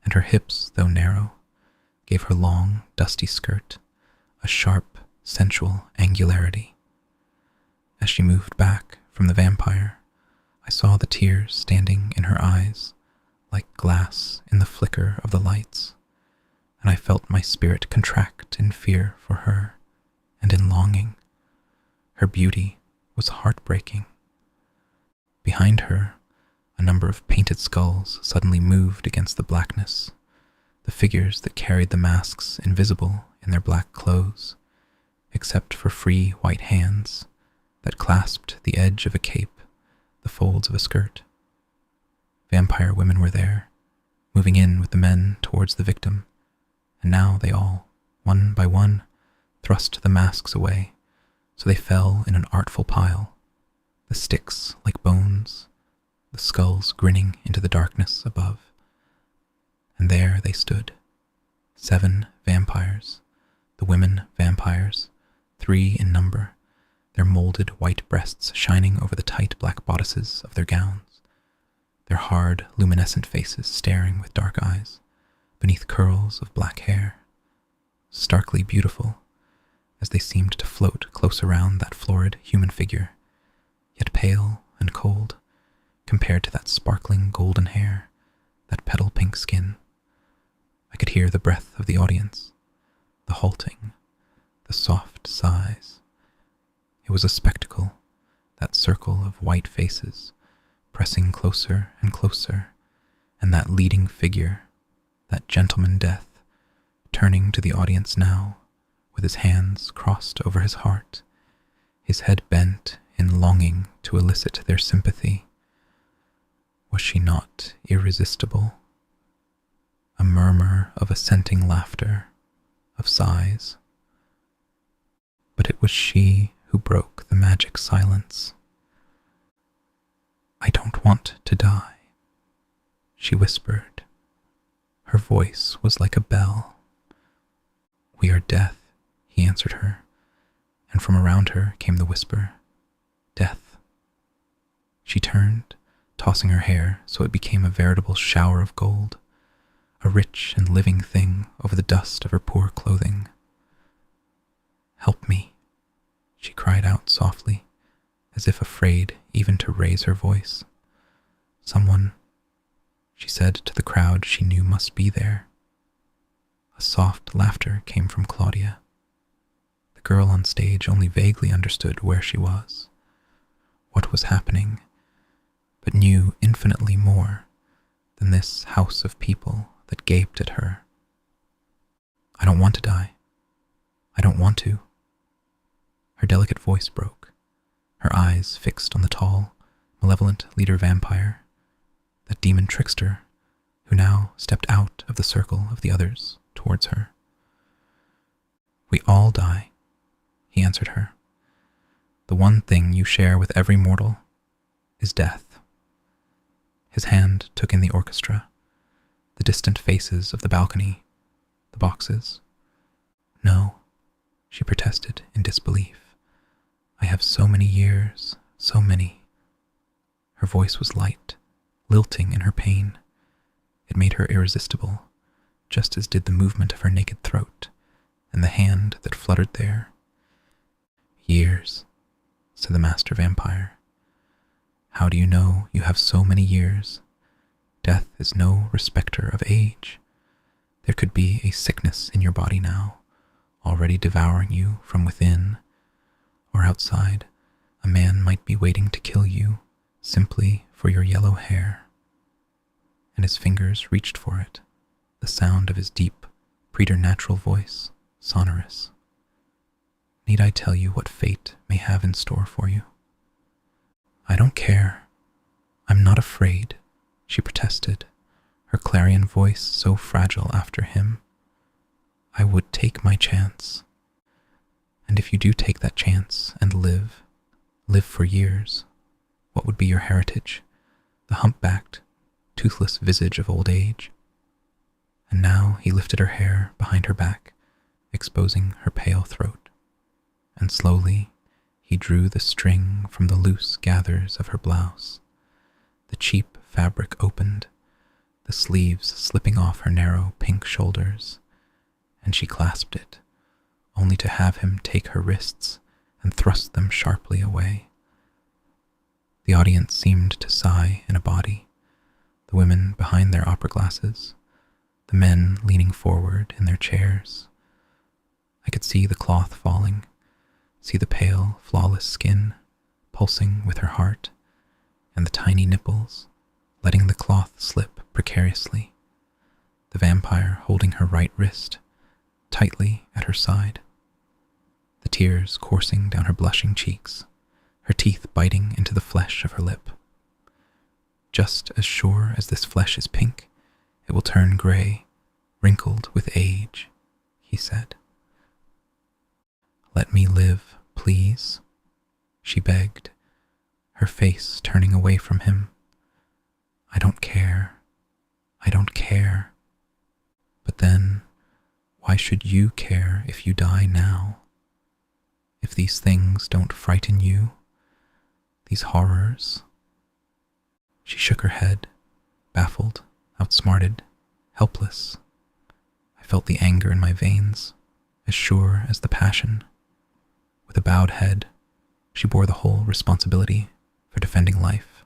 and her hips, though narrow, gave her long, dusty skirt a sharp, sensual angularity. As she moved back from the vampire, I saw the tears standing in her eyes, like glass in the flicker of the lights, and I felt my spirit contract in fear for her and in longing. Her beauty was heartbreaking. Behind her, a number of painted skulls suddenly moved against the blackness, the figures that carried the masks invisible in their black clothes, except for free white hands that clasped the edge of a cape, the folds of a skirt. Vampire women were there, moving in with the men towards the victim, and now they all, one by one, thrust the masks away, so they fell in an artful pile, the sticks like bones, the skulls grinning into the darkness above. And there they stood, 7 vampires, the women vampires, 3 in number, their molded white breasts shining over the tight black bodices of their gowns, their hard, luminescent faces staring with dark eyes, beneath curls of black hair, starkly beautiful, as they seemed to float close around that florid human figure, yet pale and cold, compared to that sparkling golden hair, that petal-pink skin. I could hear the breath of the audience, the halting, the soft sighs. It was a spectacle, that circle of white faces, pressing closer and closer, and that leading figure, that gentleman death, turning to the audience now, with his hands crossed over his heart, his head bent in longing to elicit their sympathy. Was she not irresistible? A murmur of assenting laughter, of sighs. But it was she who broke the magic silence. "I don't want to die," she whispered. Her voice was like a bell. "We are death," he answered her, and from around her came the whisper, "Death." She turned, tossing her hair so it became a veritable shower of gold, a rich and living thing over the dust of her poor clothing. "Help me," she cried out softly, as if afraid even to raise her voice. "Someone," she said to the crowd she knew must be there. A soft laughter came from Claudia. The girl on stage only vaguely understood where she was, what was happening, but knew infinitely more than this house of people that gaped at her. "I don't want to die. I don't want to." Her delicate voice broke, her eyes fixed on the tall, malevolent leader vampire, that demon trickster who now stepped out of the circle of the others towards her. "We all die," he answered her. "The one thing you share with every mortal is death." His hand took in the orchestra, the distant faces of the balcony, the boxes. "No," she protested in disbelief. "I have so many years, so many." Her voice was light, lilting in her pain. It made her irresistible, just as did the movement of her naked throat and the hand that fluttered there. "Years," said the master vampire. "How do you know you have so many years? Death is no respecter of age. There could be a sickness in your body now, already devouring you from within, or or outside, a man might be waiting to kill you simply for your yellow hair. And his fingers reached for it, the sound of his deep, preternatural voice, sonorous. Need I tell you what fate may have in store for you? I don't care. I'm not afraid, she protested, her clarion voice so fragile after him. I would take my chance. And if you do take that chance and live for years, what would be your heritage? The humpbacked, toothless visage of old age? And now he lifted her hair behind her back, exposing her pale throat. And slowly he drew the string from the loose gathers of her blouse. The cheap fabric opened, the sleeves slipping off her narrow pink shoulders, and she clasped it, only to have him take her wrists and thrust them sharply away. The audience seemed to sigh in a body, the women behind their opera glasses, the men leaning forward in their chairs. I could see the cloth falling, see the pale, flawless skin pulsing with her heart, and the tiny nipples letting the cloth slip precariously, the vampire holding her right wrist tightly at her side, the tears coursing down her blushing cheeks, her teeth biting into the flesh of her lip. Just as sure as this flesh is pink, it will turn gray, wrinkled with age, he said. Let me live, please, she begged, her face turning away from him. I don't care. But then, why should you care if you die now? If these things don't frighten you, these horrors? She shook her head, baffled, outsmarted, helpless. I felt the anger in my veins, as sure as the passion. With a bowed head, she bore the whole responsibility for defending life,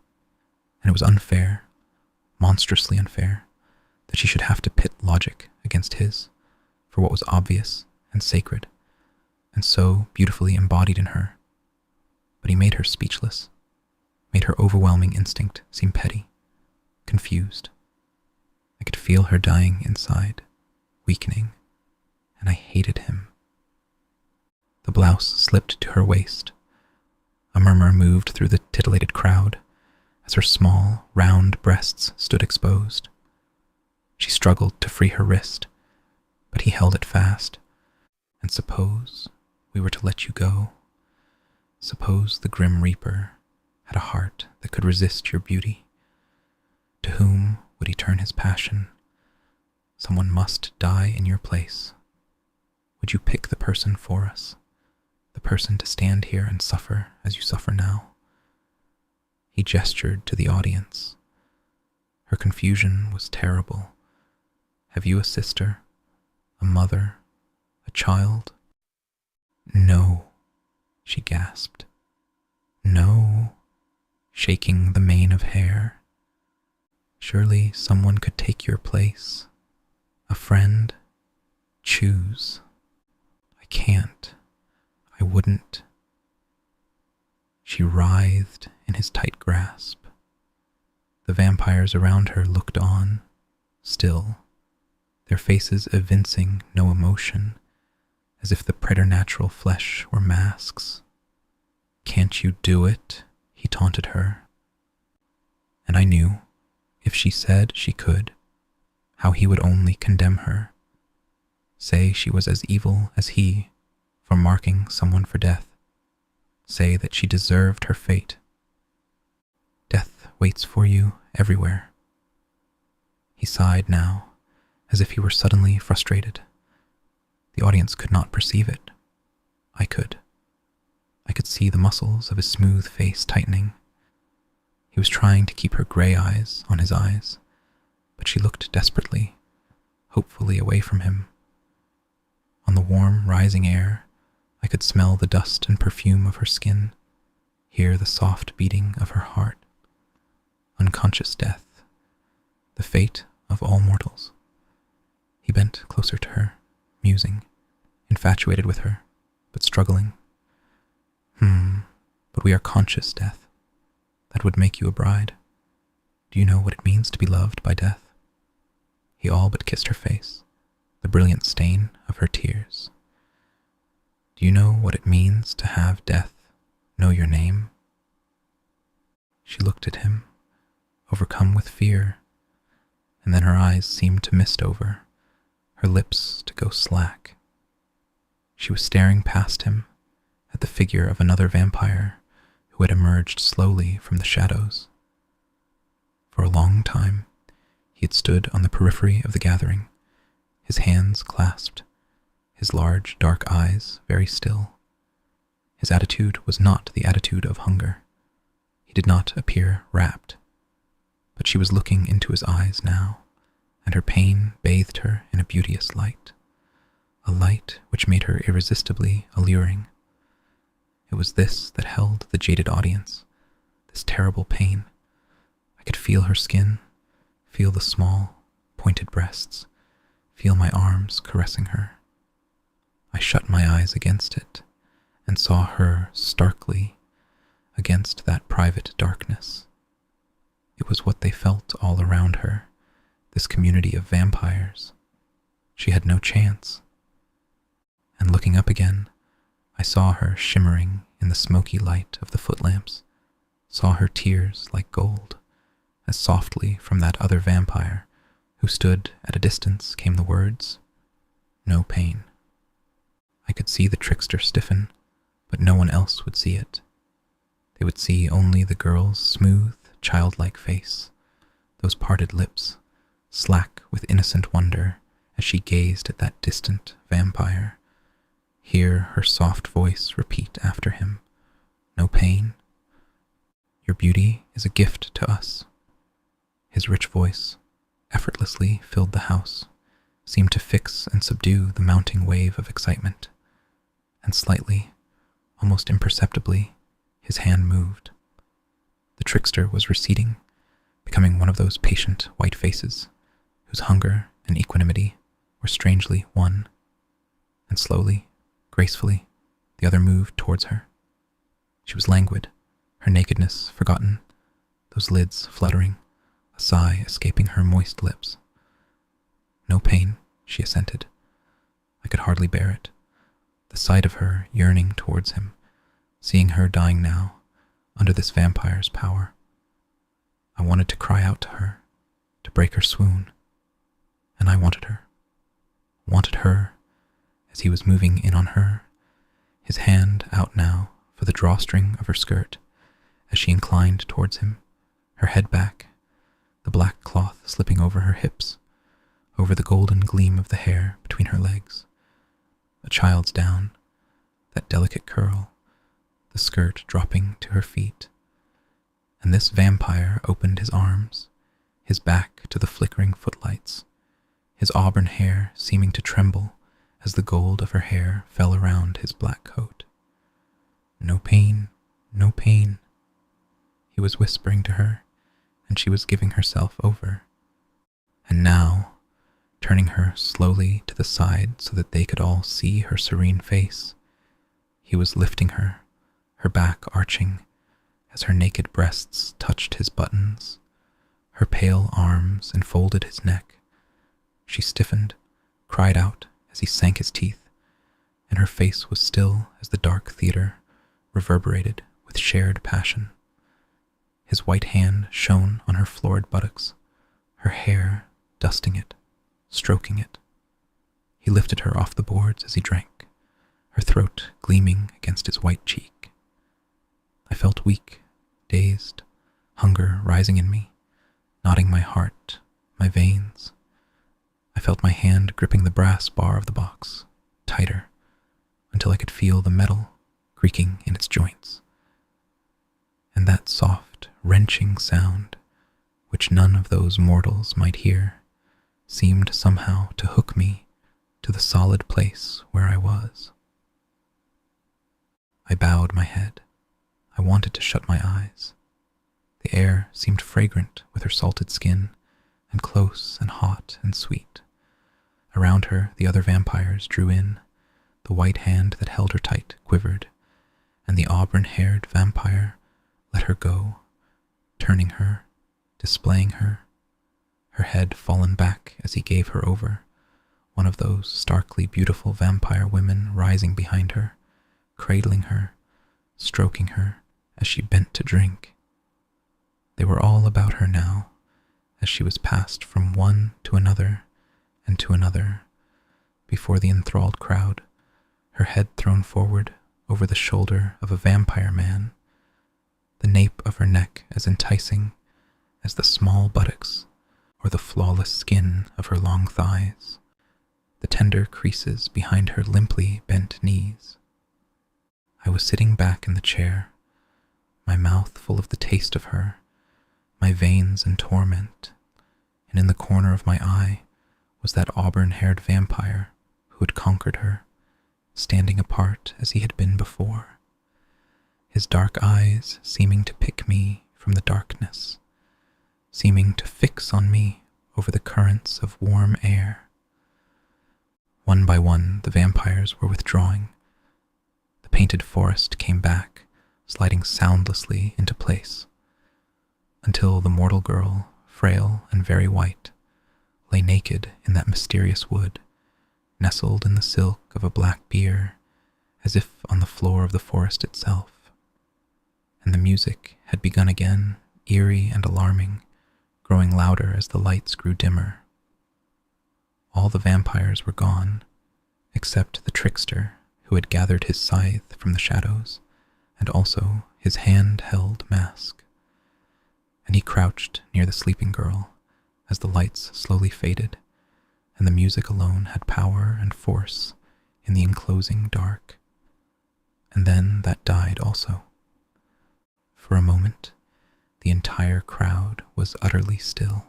and it was unfair, monstrously unfair, that she should have to pit logic against his for what was obvious and sacred, and so beautifully embodied in her. But he made her speechless, made her overwhelming instinct seem petty, confused. I could feel her dying inside, weakening, and I hated him. The blouse slipped to her waist. A murmur moved through the titillated crowd as her small, round breasts stood exposed. She struggled to free her wrist, but he held it fast. And suppose we were to let you go? Suppose the Grim Reaper had a heart that could resist your beauty? To whom would he turn his passion? Someone must die in your place. Would you pick the person for us? The person to stand here and suffer as you suffer now? He gestured to the audience. Her confusion was terrible. Have you a sister? A mother? A child? No, she gasped. No, shaking the mane of hair. Surely someone could take your place. A friend? Choose. I can't. I wouldn't. She writhed in his tight grasp. The vampires around her looked on, still, their faces evincing no emotion, as if the preternatural flesh were masks. Can't you do it? He taunted her. And I knew, if she said she could, how he would only condemn her, say she was as evil as he for marking someone for death, say that she deserved her fate. Death waits for you everywhere. He sighed now, as if he were suddenly frustrated. The audience could not perceive it. I could. I could see the muscles of his smooth face tightening. He was trying to keep her gray eyes on his eyes, but she looked desperately, hopefully away from him. On the warm, rising air, I could smell the dust and perfume of her skin, hear the soft beating of her heart. Unconscious death, the fate of all mortals. He bent closer to her, musing, infatuated with her, but struggling. But we are conscious death. That would make you a bride. Do you know what it means to be loved by death? He all but kissed her face, the brilliant stain of her tears. Do you know what it means to have death know your name? She looked at him, overcome with fear, and then her eyes seemed to mist over, her lips to go slack. She was staring past him at the figure of another vampire who had emerged slowly from the shadows. For a long time, he had stood on the periphery of the gathering, his hands clasped, his large, dark eyes very still. His attitude was not the attitude of hunger. He did not appear rapt, but she was looking into his eyes now, and her pain bathed her in a beauteous light, a light which made her irresistibly alluring. It was this that held the jaded audience, this terrible pain. I could feel her skin, feel the small, pointed breasts, feel my arms caressing her. I shut my eyes against it and saw her starkly against that private darkness. It was what they felt all around her, this community of vampires. She had no chance. And looking up again, I saw her shimmering in the smoky light of the footlamps, saw her tears like gold, as softly from that other vampire who stood at a distance came the words, "No pain." I could see the trickster stiffen, but no one else would see it. They would see only the girl's smooth, childlike face, those parted lips, slack with innocent wonder as she gazed at that distant vampire. Hear her soft voice repeat after him, "No pain? Your beauty is a gift to us." His rich voice effortlessly filled the house, seemed to fix and subdue the mounting wave of excitement, and slightly, almost imperceptibly, his hand moved. The trickster was receding, becoming one of those patient white faces whose hunger and equanimity were strangely one, and slowly, gracefully, the other moved towards her. She was languid, her nakedness forgotten, those lids fluttering, a sigh escaping her moist lips. "No pain," she assented. I could hardly bear it, the sight of her yearning towards him, seeing her dying now, under this vampire's power. I wanted to cry out to her, to break her swoon, and I wanted her as he was moving in on her, his hand out now for the drawstring of her skirt as she inclined towards him, her head back, the black cloth slipping over her hips, over the golden gleam of the hair between her legs. A child's down, that delicate curl, the skirt dropping to her feet. And this vampire opened his arms, his back to the flickering footlights, his auburn hair seeming to tremble as the gold of her hair fell around his black coat. "No pain, no pain," he was whispering to her, and she was giving herself over. And now, turning her slowly to the side so that they could all see her serene face, he was lifting her, her back arching as her naked breasts touched his buttons. Her pale arms enfolded his neck. She stiffened, cried out as he sank his teeth, and her face was still as the dark theater, reverberated with shared passion. His white hand shone on her florid buttocks, her hair dusting it, stroking it. He lifted her off the boards as he drank, her throat gleaming against his white cheek. I felt weak, dazed, hunger rising in me, knotting my heart, my veins. I felt my hand gripping the brass bar of the box, tighter, until I could feel the metal creaking in its joints. And that soft, wrenching sound, which none of those mortals might hear, seemed somehow to hook me to the solid place where I was. I bowed my head. I wanted to shut my eyes. The air seemed fragrant with her salted skin, and close and hot and sweet. Around her the other vampires drew in. The white hand that held her tight quivered, and the auburn-haired vampire let her go, turning her, displaying her, her head fallen back as he gave her over, one of those starkly beautiful vampire women rising behind her, cradling her, stroking her as she bent to drink. They were all about her now, as she was passed from one to another and to another, before the enthralled crowd, her head thrown forward over the shoulder of a vampire man, the nape of her neck as enticing as the small buttocks or the flawless skin of her long thighs, the tender creases behind her limply bent knees. I was sitting back in the chair, my mouth full of the taste of her, my veins in torment, and in the corner of my eye was that auburn-haired vampire who had conquered her, standing apart as he had been before, his dark eyes seeming to pick me from the darkness, seeming to fix on me over the currents of warm air. One by one, the vampires were withdrawing. The painted forest came back, sliding soundlessly into place, until the mortal girl, frail and very white, lay naked in that mysterious wood, nestled in the silk of a black bier, as if on the floor of the forest itself. And the music had begun again, eerie and alarming, growing louder as the lights grew dimmer. All the vampires were gone, except the trickster who had gathered his scythe from the shadows, and also his hand-held mask. And he crouched near the sleeping girl as the lights slowly faded, and the music alone had power and force in the enclosing dark. And then that died also. For a moment, the entire crowd was utterly still.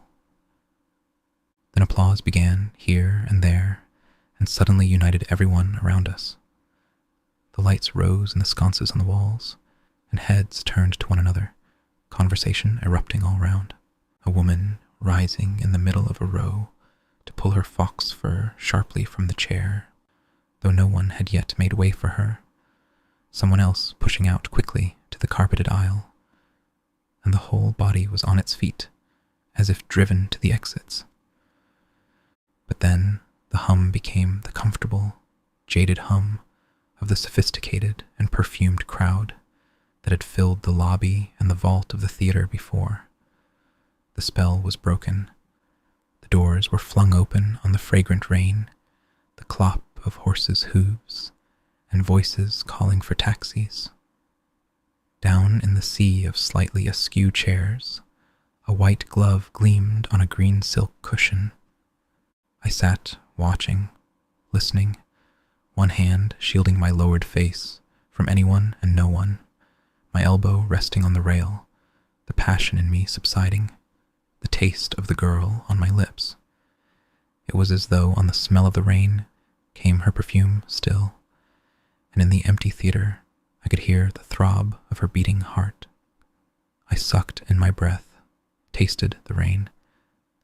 Then applause began here and there, and suddenly united everyone around us. The lights rose in the sconces on the walls, and heads turned to one another, conversation erupting all round. A woman rising in the middle of a row to pull her fox fur sharply from the chair, though no one had yet made way for her. Someone else pushing out quickly to the carpeted aisle, and the whole body was on its feet, as if driven to the exits. But then the hum became the comfortable, jaded hum of the sophisticated and perfumed crowd that had filled the lobby and the vault of the theater before. The spell was broken. The doors were flung open on the fragrant rain, the clop of horses' hooves, and voices calling for taxis. Down in the sea of slightly askew chairs, a white glove gleamed on a green silk cushion. I sat, watching, listening, one hand shielding my lowered face from anyone and no one, my elbow resting on the rail, the passion in me subsiding, the taste of the girl on my lips. It was as though on the smell of the rain came her perfume still, and in the empty theater I could hear the throb of her beating heart. I sucked in my breath, tasted the rain,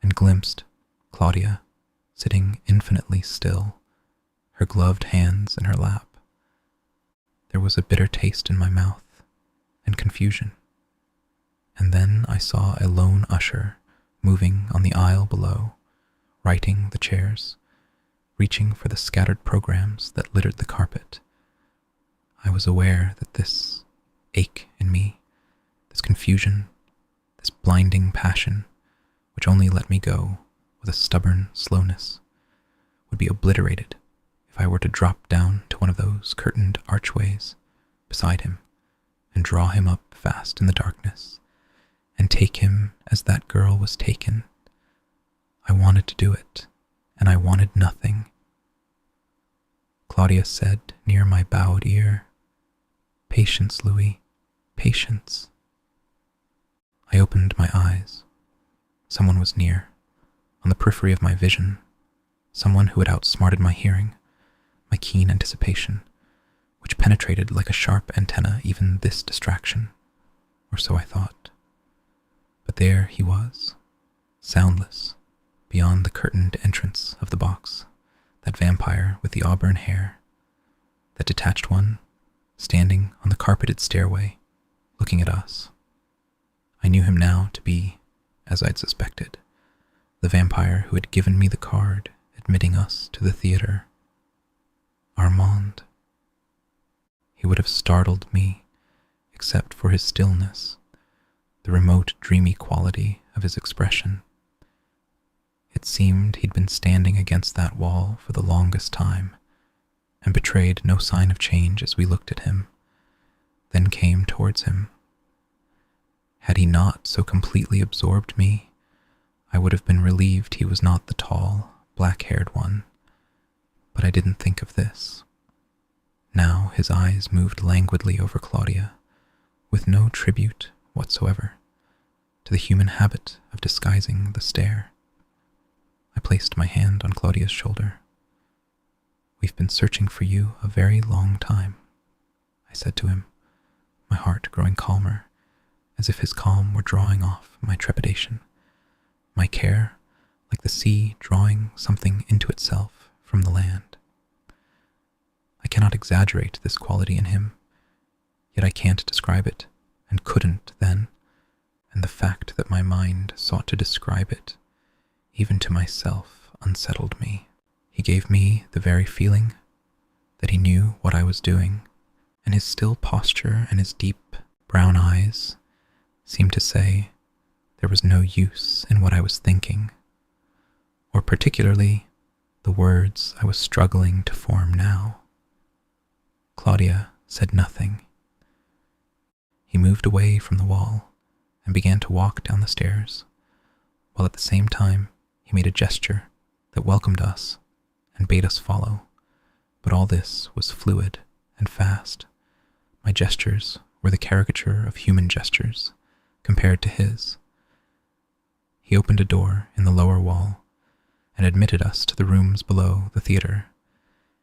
and glimpsed Claudia sitting infinitely still, her gloved hands in her lap. There was a bitter taste in my mouth, and confusion. And then I saw a lone usher moving on the aisle below, righting the chairs, reaching for the scattered programs that littered the carpet. I was aware that this ache in me, this confusion, this blinding passion, which only let me go with a stubborn slowness, would be obliterated if I were to drop down to one of those curtained archways beside him and draw him up fast in the darkness and take him as that girl was taken. I wanted to do it, and I wanted nothing. Claudia said near my bowed ear, "Patience, Louis, patience." I opened my eyes. Someone was near, on the periphery of my vision, someone who had outsmarted my hearing, my keen anticipation, which penetrated like a sharp antenna even this distraction, or so I thought. But there he was, soundless, beyond the curtained entrance of the box, that vampire with the auburn hair, that detached one, standing on the carpeted stairway, looking at us. I knew him now to be, as I'd suspected, the vampire who had given me the card admitting us to the theater. Armand. He would have startled me, except for his stillness, the remote, dreamy quality of his expression. It seemed he'd been standing against that wall for the longest time, and betrayed no sign of change as we looked at him, then came towards him. Had he not so completely absorbed me, I would have been relieved he was not the tall, black-haired one, but I didn't think of this. Now his eyes moved languidly over Claudia, with no tribute whatsoever to the human habit of disguising the stare. I placed my hand on Claudia's shoulder. "We've been searching for you a very long time," I said to him, my heart growing calmer, as if his calm were drawing off my trepidation, my care like the sea drawing something into itself from the land. I cannot exaggerate this quality in him, yet I can't describe it, and couldn't then, and the fact that my mind sought to describe it, even to myself, unsettled me. He gave me the very feeling that he knew what I was doing, and his still posture and his deep brown eyes seemed to say there was no use in what I was thinking, or particularly the words I was struggling to form now. Claudia said nothing. He moved away from the wall and began to walk down the stairs, while at the same time he made a gesture that welcomed us and bade us follow, but all this was fluid and fast. My gestures were the caricature of human gestures compared to his. He opened a door in the lower wall and admitted us to the rooms below the theater,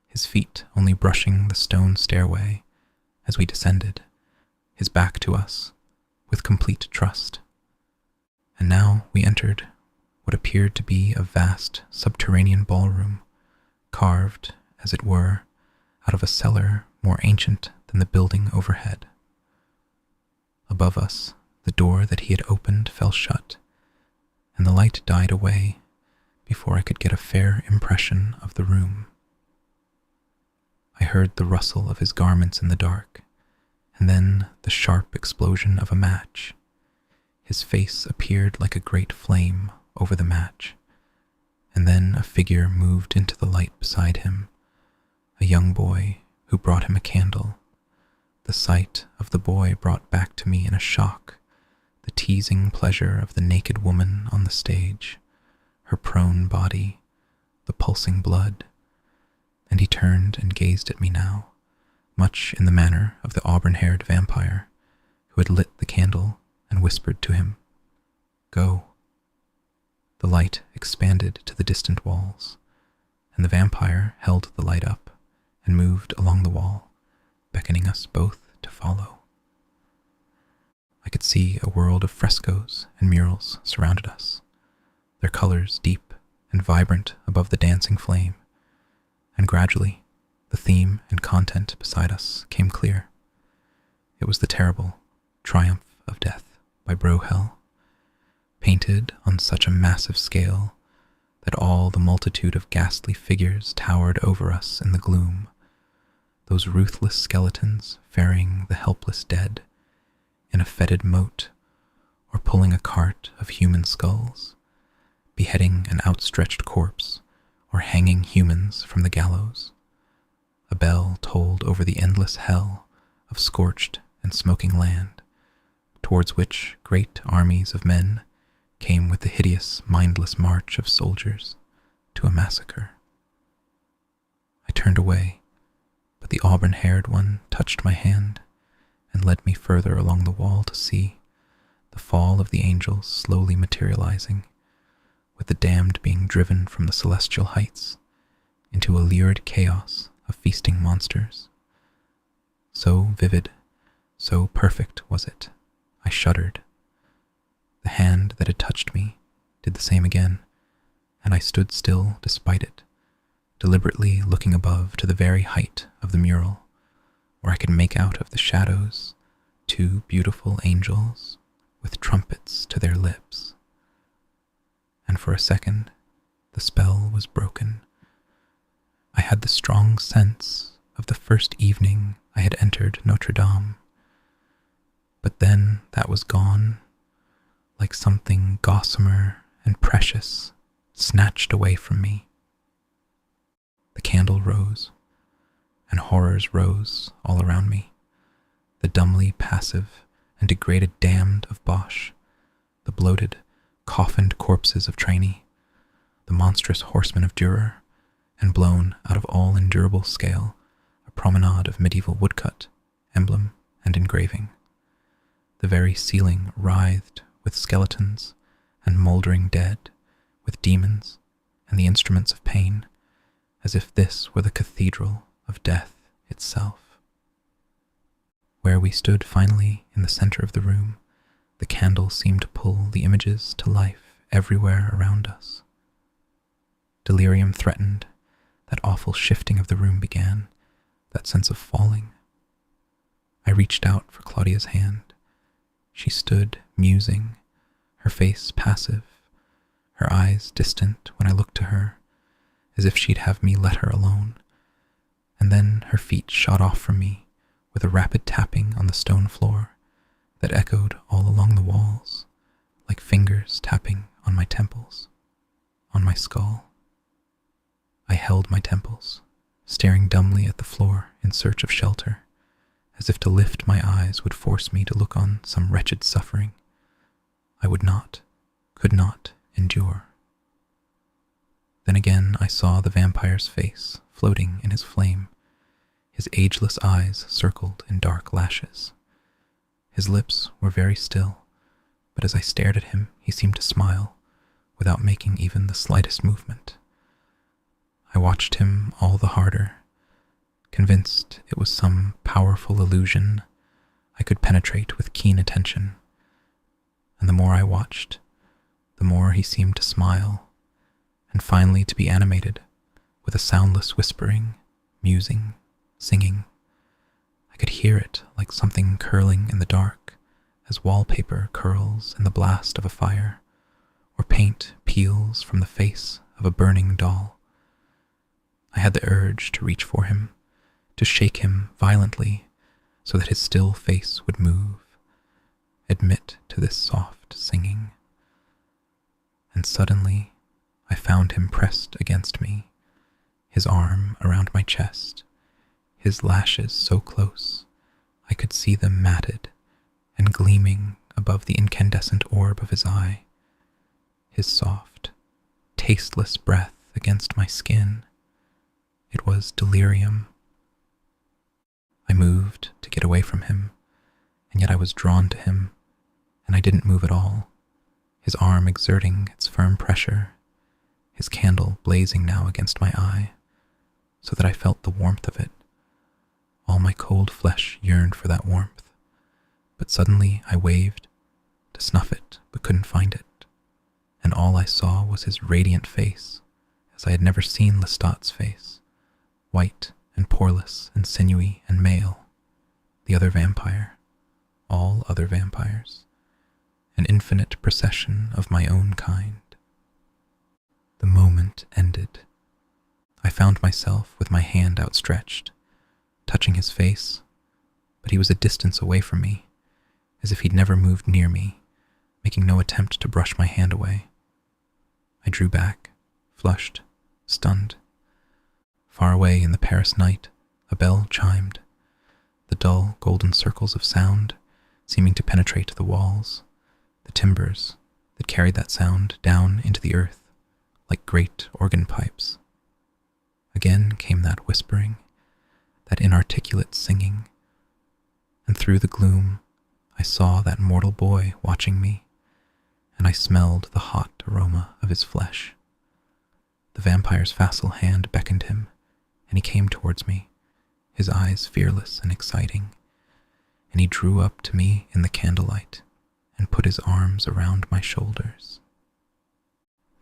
his feet only brushing the stone stairway as we descended, his back to us, with complete trust. And now we entered what appeared to be a vast subterranean ballroom, carved, as it were, out of a cellar more ancient than the building overhead. Above us, the door that he had opened fell shut, and the light died away before I could get a fair impression of the room. I heard the rustle of his garments in the dark, and then the sharp explosion of a match. His face appeared like a great flame over the match, and then a figure moved into the light beside him, a young boy who brought him a candle. The sight of the boy brought back to me in a shock the teasing pleasure of the naked woman on the stage, her prone body, the pulsing blood, and he turned and gazed at me now, much in the manner of the auburn-haired vampire who had lit the candle and whispered to him, "Go." The light expanded to the distant walls, and the vampire held the light up and moved along the wall, beckoning us both to follow. I could see a world of frescoes and murals surrounded us, their colors deep and vibrant above the dancing flame, and gradually the theme and content beside us came clear. It was the terrible Triumph of Death by Brohel, painted on such a massive scale that all the multitude of ghastly figures towered over us in the gloom, those ruthless skeletons ferrying the helpless dead in a fetid moat, or pulling a cart of human skulls, beheading an outstretched corpse, or hanging humans from the gallows. A bell tolled over the endless hell of scorched and smoking land, towards which great armies of men came with the hideous, mindless march of soldiers to a massacre. I turned away, but the auburn-haired one touched my hand and led me further along the wall to see the fall of the angels slowly materializing, with the damned being driven from the celestial heights into a lurid chaos of feasting monsters. So vivid, so perfect was it, I shuddered. The hand that had touched me did the same again, and I stood still despite it, deliberately looking above to the very height of the mural, where I could make out of the shadows 2 beautiful angels with trumpets to their lips. And for a second, the spell was broken. I had the strong sense of the first evening I had entered Notre Dame. But then that was gone, like something gossamer and precious snatched away from me. The candle rose, and horrors rose all around me. The dumbly passive and degraded damned of Bosch, the bloated, coffined corpses of Trainee, the monstrous horsemen of Dürer, and blown out of all endurable scale, a promenade of medieval woodcut, emblem, and engraving. The very ceiling writhed with skeletons and mouldering dead, with demons and the instruments of pain, as if this were the cathedral of death itself. Where we stood finally in the center of the room, the candle seemed to pull the images to life everywhere around us. Delirium threatened, that awful shifting of the room began, that sense of falling. I reached out for Claudia's hand. She stood musing, her face passive, her eyes distant when I looked to her, as if she'd have me let her alone. And then her feet shot off from me with a rapid tapping on the stone floor that echoed all along the walls, like fingers tapping on my temples, on my skull. I held my temples, staring dumbly at the floor in search of shelter, as if to lift my eyes would force me to look on some wretched suffering I would not, could not endure. Then again I saw the vampire's face floating in his flame, his ageless eyes circled in dark lashes. His lips were very still, but as I stared at him, he seemed to smile, without making even the slightest movement. I watched him all the harder, convinced it was some powerful illusion I could penetrate with keen attention. And the more I watched, the more he seemed to smile, and finally to be animated with a soundless whispering, musing, singing. I could hear it like something curling in the dark, as wallpaper curls in the blast of a fire, or paint peels from the face of a burning doll. I had the urge to reach for him, to shake him violently so that his still face would move, admit to this soft singing. And suddenly I found him pressed against me, his arm around my chest, his lashes so close I could see them matted and gleaming above the incandescent orb of his eye, his soft, tasteless breath against my skin. It was delirium. I moved to get away from him, and yet I was drawn to him, and I didn't move at all, his arm exerting its firm pressure, his candle blazing now against my eye, so that I felt the warmth of it. All my cold flesh yearned for that warmth, but suddenly I waved to snuff it, but couldn't find it, and all I saw was his radiant face, as I had never seen Lestat's face, white and poreless and sinewy and male, the other vampire, all other vampires, an infinite procession of my own kind. The moment ended. I found myself with my hand outstretched, touching his face, but he was a distance away from me, as if he'd never moved near me, making no attempt to brush my hand away. I drew back, flushed, stunned. Far away in the Paris night, a bell chimed, the dull golden circles of sound seeming to penetrate the walls, the timbers that carried that sound down into the earth like great organ pipes. Again came that whispering, that inarticulate singing, and through the gloom I saw that mortal boy watching me, and I smelled the hot aroma of his flesh. The vampire's facile hand beckoned him, and he came towards me, his eyes fearless and exciting, and he drew up to me in the candlelight and put his arms around my shoulders.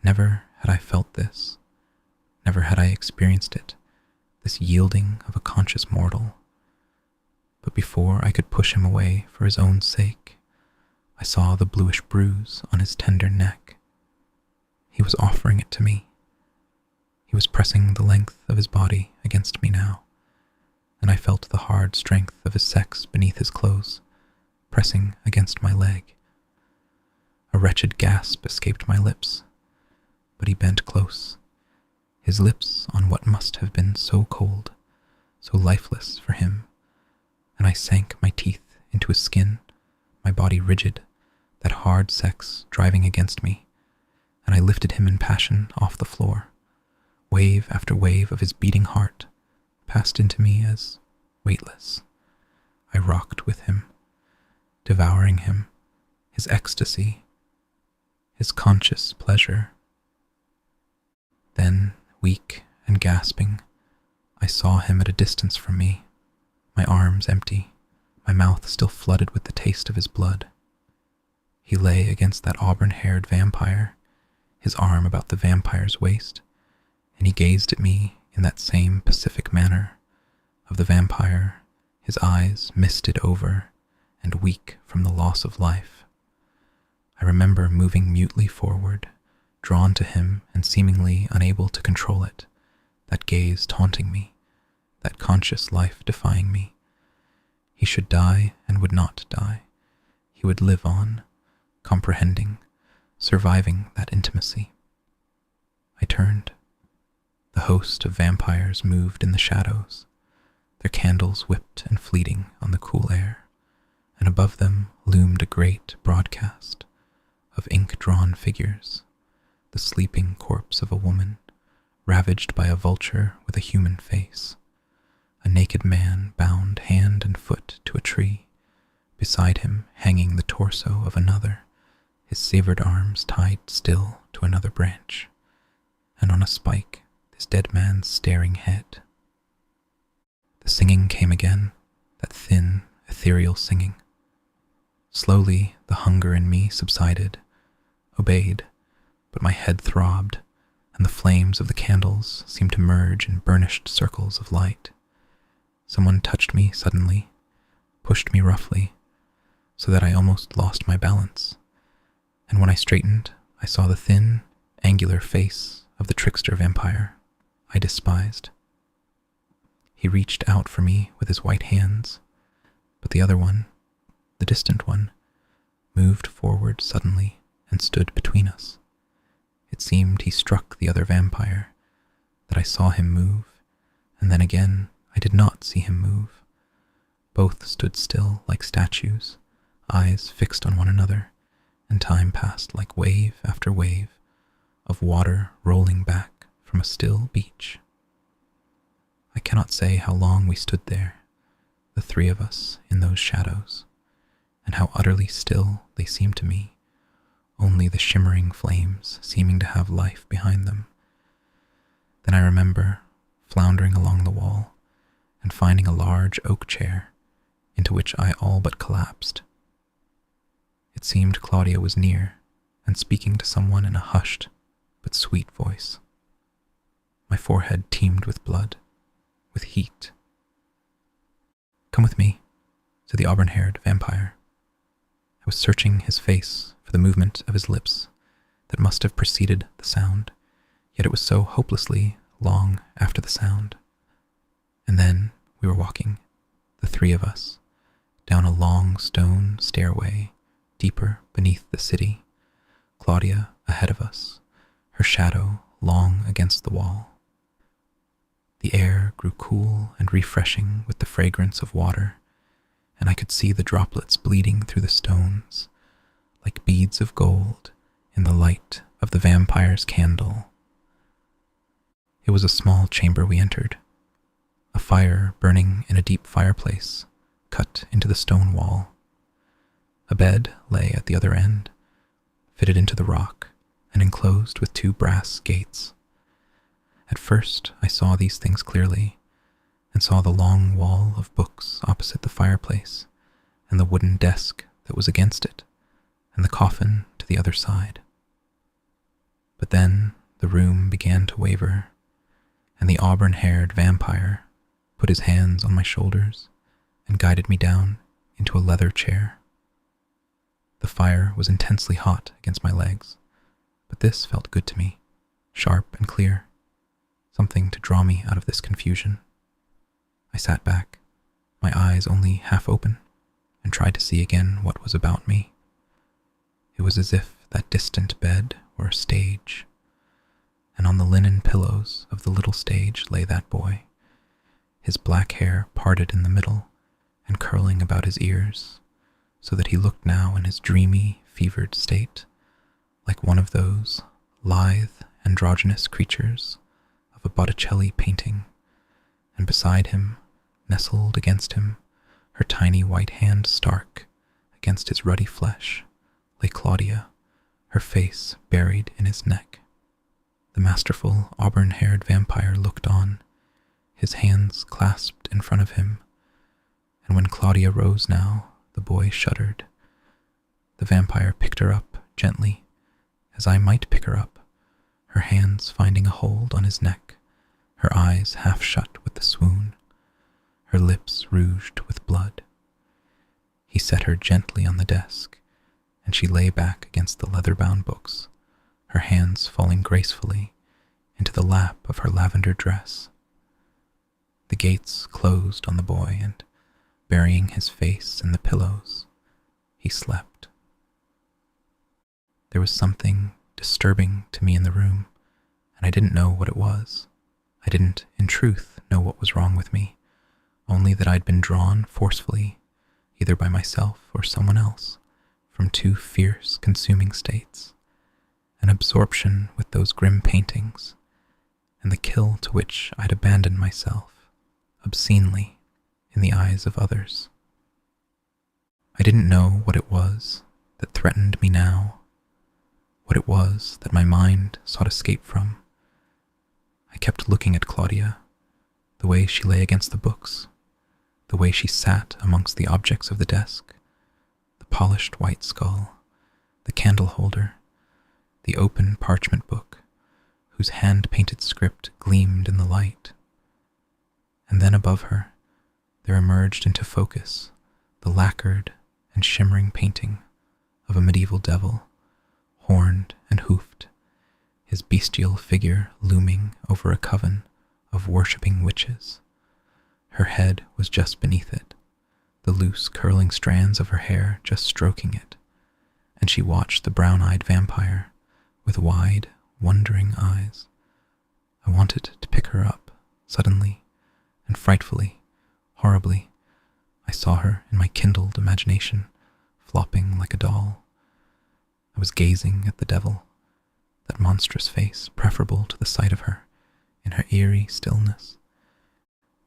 Never had I felt this, never had I experienced it, this yielding of a conscious mortal. but before I could push him away for his own sake, I saw the bluish bruise on his tender neck. He was offering it to me. He was pressing the length of his body against me now, and I felt the hard strength of his sex beneath his clothes, pressing against my leg. A wretched gasp escaped my lips, but he bent close, his lips on what must have been so cold, so lifeless for him, and I sank my teeth into his skin, my body rigid, that hard sex driving against me, and I lifted him in passion off the floor. Wave after wave of his beating heart passed into me as weightless. I rocked with him, devouring him, his ecstasy, his conscious pleasure. Then, weak and gasping, I saw him at a distance from me, my arms empty, my mouth still flooded with the taste of his blood. He lay against that auburn-haired vampire, his arm about the vampire's waist, and he gazed at me in that same pacific manner of the vampire, his eyes misted over and weak from the loss of life. I remember moving mutely forward, drawn to him and seemingly unable to control it, that gaze taunting me, that conscious life defying me. He should die and would not die. He would live on, comprehending, surviving that intimacy. I turned. The host of vampires moved in the shadows, their candles whipped and fleeting on the cool air, and above them loomed a great broadcast of ink-drawn figures, the sleeping corpse of a woman, ravaged by a vulture with a human face, a naked man bound hand and foot to a tree, beside him hanging the torso of another, his severed arms tied still to another branch, and on a spike this dead man's staring head. The singing came again, that thin, ethereal singing. Slowly the hunger in me subsided, obeyed, but my head throbbed, and the flames of the candles seemed to merge in burnished circles of light. Someone touched me suddenly, pushed me roughly, so that I almost lost my balance, and when I straightened, I saw the thin, angular face of the trickster vampire I despised. He reached out for me with his white hands, but the other one, the distant one, moved forward suddenly and stood between us. It seemed he struck the other vampire, that I saw him move, and then again I did not see him move. Both stood still like statues, eyes fixed on one another, and time passed like wave after wave of water rolling back from a still beach. I cannot say how long we stood there, the three of us in those shadows, and how utterly still they seemed to me, only the shimmering flames seeming to have life behind them. Then I remember floundering along the wall and finding a large oak chair into which I all but collapsed. It seemed Claudia was near and speaking to someone in a hushed but sweet voice. My forehead teemed with blood, with heat. "Come with me," said the auburn-haired vampire. I was searching his face for the movement of his lips that must have preceded the sound, yet it was so hopelessly long after the sound. And then we were walking, the three of us, down a long stone stairway deeper beneath the city, Claudia ahead of us, her shadow long against the wall. The air grew cool and refreshing with the fragrance of water, and I could see the droplets bleeding through the stones, like beads of gold in the light of the vampire's candle. It was a small chamber we entered, a fire burning in a deep fireplace cut into the stone wall. A bed lay at the other end, fitted into the rock and enclosed with two brass gates. At first I saw these things clearly, and saw the long wall of books opposite the fireplace, and the wooden desk that was against it, and the coffin to the other side. But then the room began to waver, and the auburn-haired vampire put his hands on my shoulders and guided me down into a leather chair. The fire was intensely hot against my legs, but this felt good to me, sharp and clear, something to draw me out of this confusion. I sat back, my eyes only half open, and tried to see again what was about me. It was as if that distant bed were a stage, and on the linen pillows of the little stage lay that boy, his black hair parted in the middle and curling about his ears, so that he looked now in his dreamy, fevered state like one of those lithe, androgynous creatures of a Botticelli painting, and beside him, nestled against him, her tiny white hand stark against his ruddy flesh, lay Claudia, her face buried in his neck. The masterful, auburn-haired vampire looked on, his hands clasped in front of him, and when Claudia rose now, the boy shuddered. The vampire picked her up gently, as I might pick her up, her hands finding a hold on his neck, her eyes half shut with the swoon, her lips rouged with blood. He set her gently on the desk, and she lay back against the leather-bound books, her hands falling gracefully into the lap of her lavender dress. The gates closed on the boy, and, burying his face in the pillows, he slept. There was something disturbing to me in the room, and I didn't know what it was. I didn't, in truth, know what was wrong with me, only that I'd been drawn forcefully, either by myself or someone else, from two fierce, consuming states, an absorption with those grim paintings, and the kill to which I'd abandoned myself, obscenely, in the eyes of others. I didn't know what it was that threatened me now, what it was that my mind sought escape from. I kept looking at Claudia, the way she lay against the books, the way she sat amongst the objects of the desk, the polished white skull, the candle holder, the open parchment book, whose hand-painted script gleamed in the light. And then above her, there emerged into focus the lacquered and shimmering painting of a medieval devil, horned and hoofed, his bestial figure looming over a coven of worshipping witches. Her head was just beneath it, the loose curling strands of her hair just stroking it, and she watched the brown-eyed vampire with wide, wondering eyes. I wanted to pick her up, suddenly, and frightfully, horribly. I saw her in my kindled imagination, flopping like a doll. I was gazing at the devil, that monstrous face preferable to the sight of her, in her eerie stillness.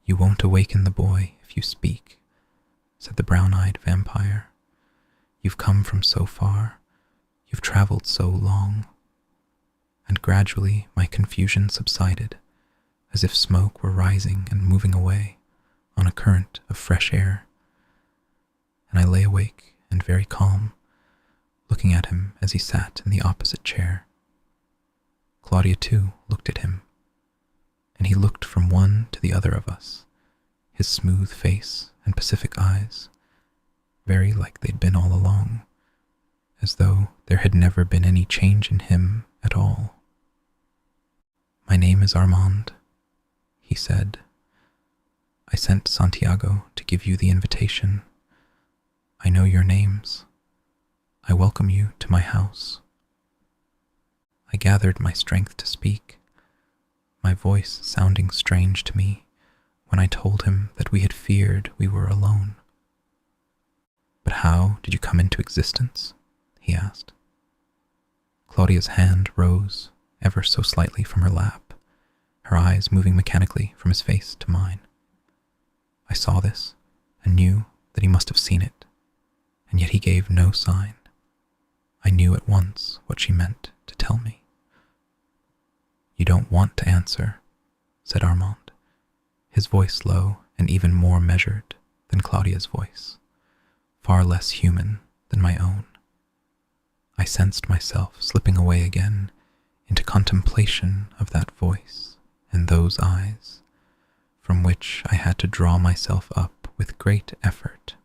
"You won't awaken the boy if you speak," said the brown-eyed vampire. "You've come from so far, you've traveled so long." And gradually my confusion subsided, as if smoke were rising and moving away on a current of fresh air. And I lay awake and very calm, looking at him as he sat in the opposite chair. Claudia, too, looked at him, and he looked from one to the other of us, his smooth face and pacific eyes, very like they'd been all along, as though there had never been any change in him at all. "My name is Armand," he said. "I sent Santiago to give you the invitation. I know your names. I welcome you to my house." I gathered my strength to speak, my voice sounding strange to me when I told him that we had feared we were alone. "But how did you come into existence?" he asked. Claudia's hand rose ever so slightly from her lap, her eyes moving mechanically from his face to mine. I saw this and knew that he must have seen it, and yet he gave no sign. I knew at once what she meant to tell me. "You don't want to answer," said Armand, his voice low and even more measured than Claudia's voice, far less human than my own. I sensed myself slipping away again into contemplation of that voice and those eyes, from which I had to draw myself up with great effort.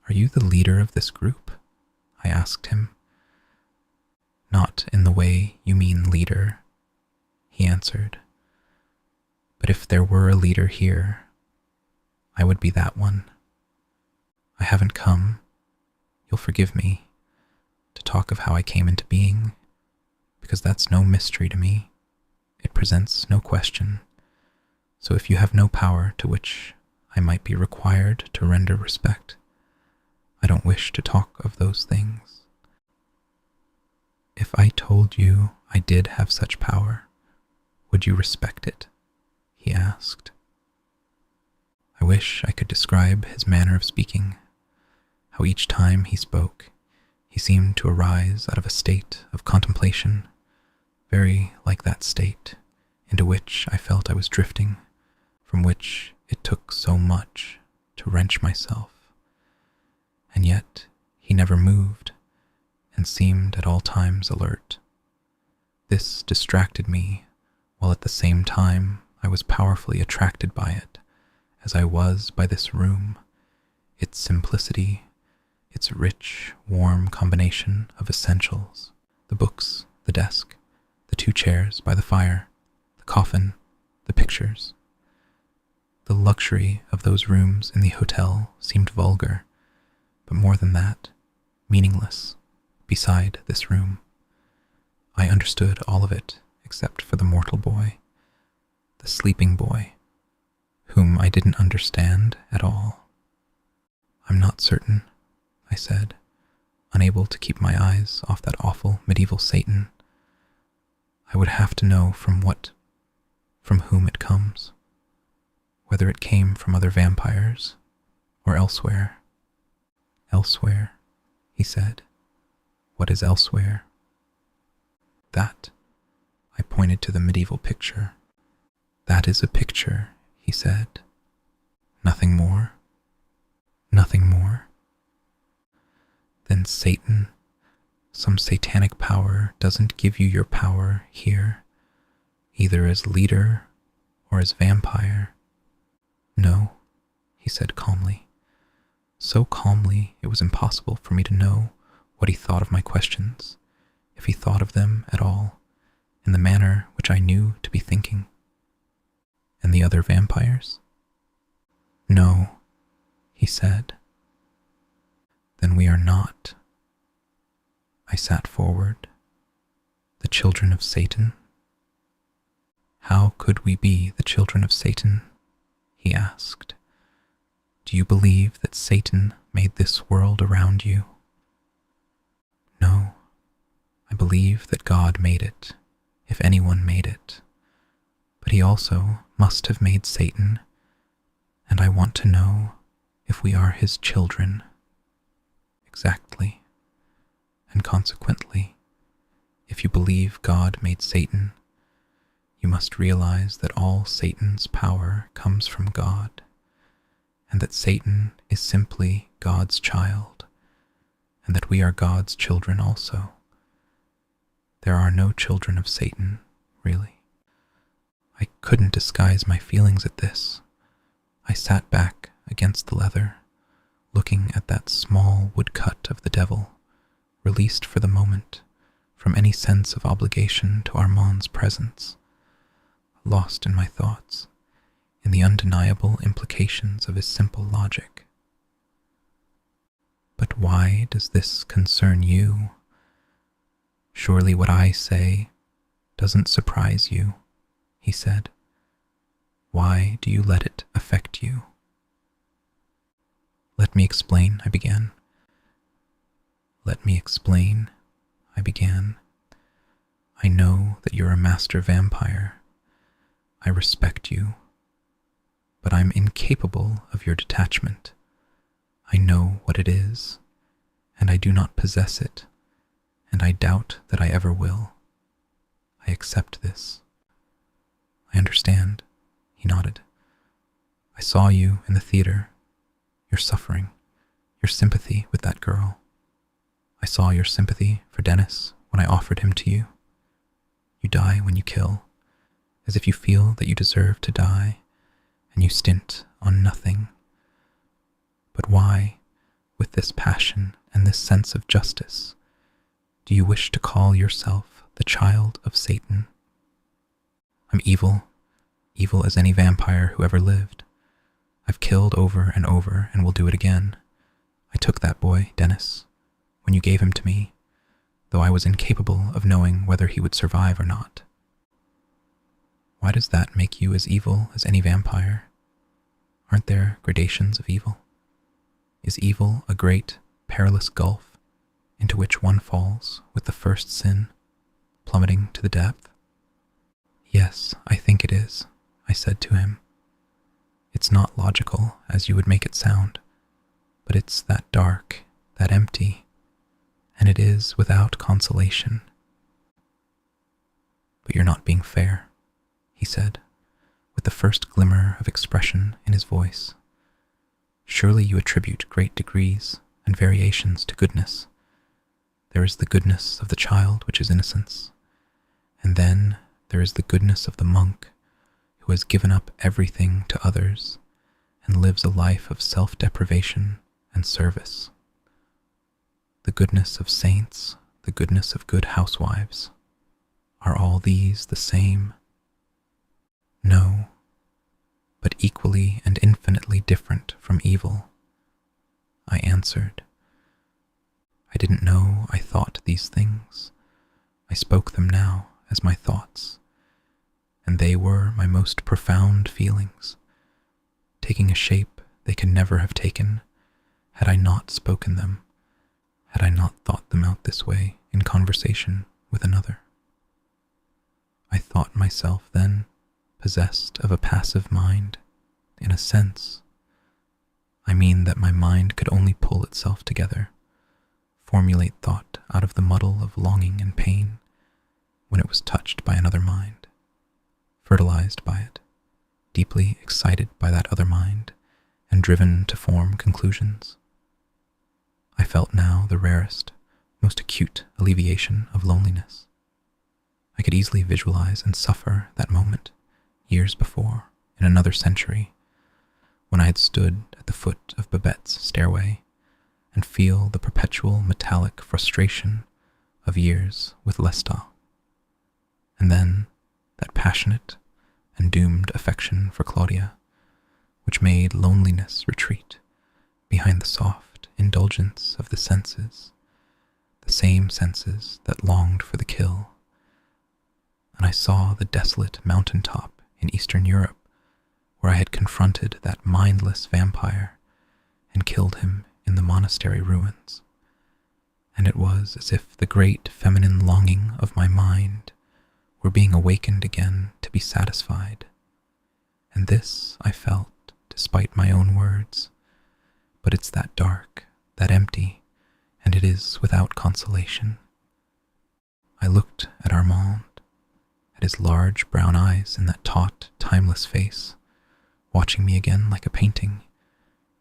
"Are you the leader of this group?" I asked him. "Not in the way you mean leader," he answered. "But if there were a leader here, I would be that one. I haven't come, you'll forgive me, to talk of how I came into being, because that's no mystery to me. It presents no question. So if you have no power to which I might be required to render respect, I don't wish to talk of those things." "If I told you I did have such power, would you respect it?" he asked. I wish I could describe his manner of speaking, how each time he spoke, he seemed to arise out of a state of contemplation, very like that state into which I felt I was drifting, from which it took so much to wrench myself. And yet he never moved, and seemed at all times alert. This distracted me, while at the same time I was powerfully attracted by it, as I was by this room, its simplicity, its rich, warm combination of essentials, the books, the desk, the 2 chairs by the fire, the coffin, the pictures. The luxury of those rooms in the hotel seemed vulgar, but more than that, meaningless, beside this room. I understood all of it except for the mortal boy, the sleeping boy, whom I didn't understand at all. "I'm not certain," I said, unable to keep my eyes off that awful medieval Satan. "I would have to know from whom it comes, whether it came from other vampires or elsewhere." "Elsewhere," he said. "What is elsewhere?" "That," I pointed to the medieval picture. "That is a picture," he said. "Nothing more?" "Nothing more." "Then Satan, some satanic power, doesn't give you your power here, either as leader or as vampire?" "No," he said calmly. So calmly it was impossible for me to know what he thought of my questions, if he thought of them at all, in the manner which I knew to be thinking. "And the other vampires?" "No," he said. "Then we are not." I sat forward. "The children of Satan?" "How could we be the children of Satan?" he asked. "Do you believe that Satan made this world around you?" "No, I believe that God made it, if anyone made it. But he also must have made Satan, and I want to know if we are his children." "Exactly. And consequently, if you believe God made Satan, you must realize that all Satan's power comes from God, and that Satan is simply God's child, and that we are God's children also. There are no children of Satan, really." I couldn't disguise my feelings at this. I sat back against the leather, looking at that small woodcut of the devil, released for the moment from any sense of obligation to Armand's presence, lost in my thoughts, in the undeniable implications of his simple logic. "But why does this concern you? Surely what I say doesn't surprise you," he said. "Why do you let it affect you?" "Let me explain," I began. "Let me explain," I began. "I know that you're a master vampire. I respect you. But I'm incapable of your detachment. I know what it is, and I do not possess it, and I doubt that I ever will. I accept this." "I understand," he nodded. "I saw you in the theater, your suffering, your sympathy with that girl. I saw your sympathy for Dennis when I offered him to you. You die when you kill, as if you feel that you deserve to die, and you stint on nothing. But why, with this passion and this sense of justice, do you wish to call yourself the child of Satan? I'm evil, evil as any vampire who ever lived. I've killed over and over and will do it again. I took that boy, Dennis, when you gave him to me, though I was incapable of knowing whether he would survive or not. Why does that make you as evil as any vampire? Aren't there gradations of evil? Is evil a great, perilous gulf into which one falls with the first sin, plummeting to the depth? Yes, I think it is, I said to him. It's not logical, as you would make it sound, but it's that dark, that empty, and it is without consolation. But you're not being fair, he said, with the first glimmer of expression in his voice. Surely you attribute great degrees and variations to goodness. There is the goodness of the child, which is innocence, and then there is the goodness of the monk who has given up everything to others and lives a life of self-deprivation and service. The goodness of saints, the goodness of good housewives, are all these the same? No, but equally and infinitely different from evil, I answered. I didn't know I thought these things. I spoke them now as my thoughts, and they were my most profound feelings, taking a shape they could never have taken had I not spoken them, had I not thought them out this way in conversation with another. I thought myself then possessed of a passive mind, in a sense. I mean that my mind could only pull itself together, formulate thought out of the muddle of longing and pain when it was touched by another mind, fertilized by it, deeply excited by that other mind, and driven to form conclusions. I felt now the rarest, most acute alleviation of loneliness. I could easily visualize and suffer that moment, years before, in another century, when I had stood at the foot of Babette's stairway and feel the perpetual metallic frustration of years with Lestat. And then that passionate and doomed affection for Claudia, which made loneliness retreat behind the soft indulgence of the senses, the same senses that longed for the kill. And I saw the desolate mountaintop in Eastern Europe, where I had confronted that mindless vampire and killed him in the monastery ruins. And it was as if the great feminine longing of my mind were being awakened again to be satisfied. And this I felt despite my own words, but it's that dark, that empty, and it is without consolation. I looked at Armand, at his large brown eyes in that taut, timeless face, watching me again like a painting,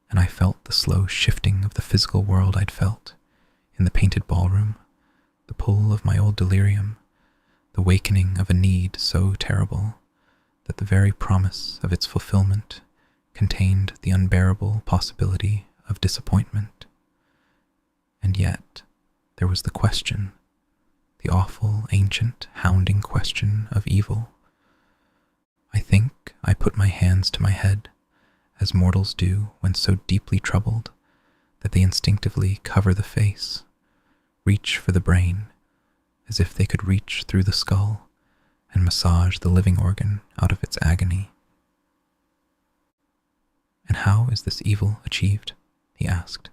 and I felt the slow shifting of the physical world I'd felt in the painted ballroom, the pull of my old delirium, the wakening of a need so terrible that the very promise of its fulfillment contained the unbearable possibility of disappointment. And yet, there was the question, the awful, ancient, hounding question of evil. I think I put my hands to my head, as mortals do when so deeply troubled that they instinctively cover the face, reach for the brain, as if they could reach through the skull and massage the living organ out of its agony. And how is this evil achieved? He asked.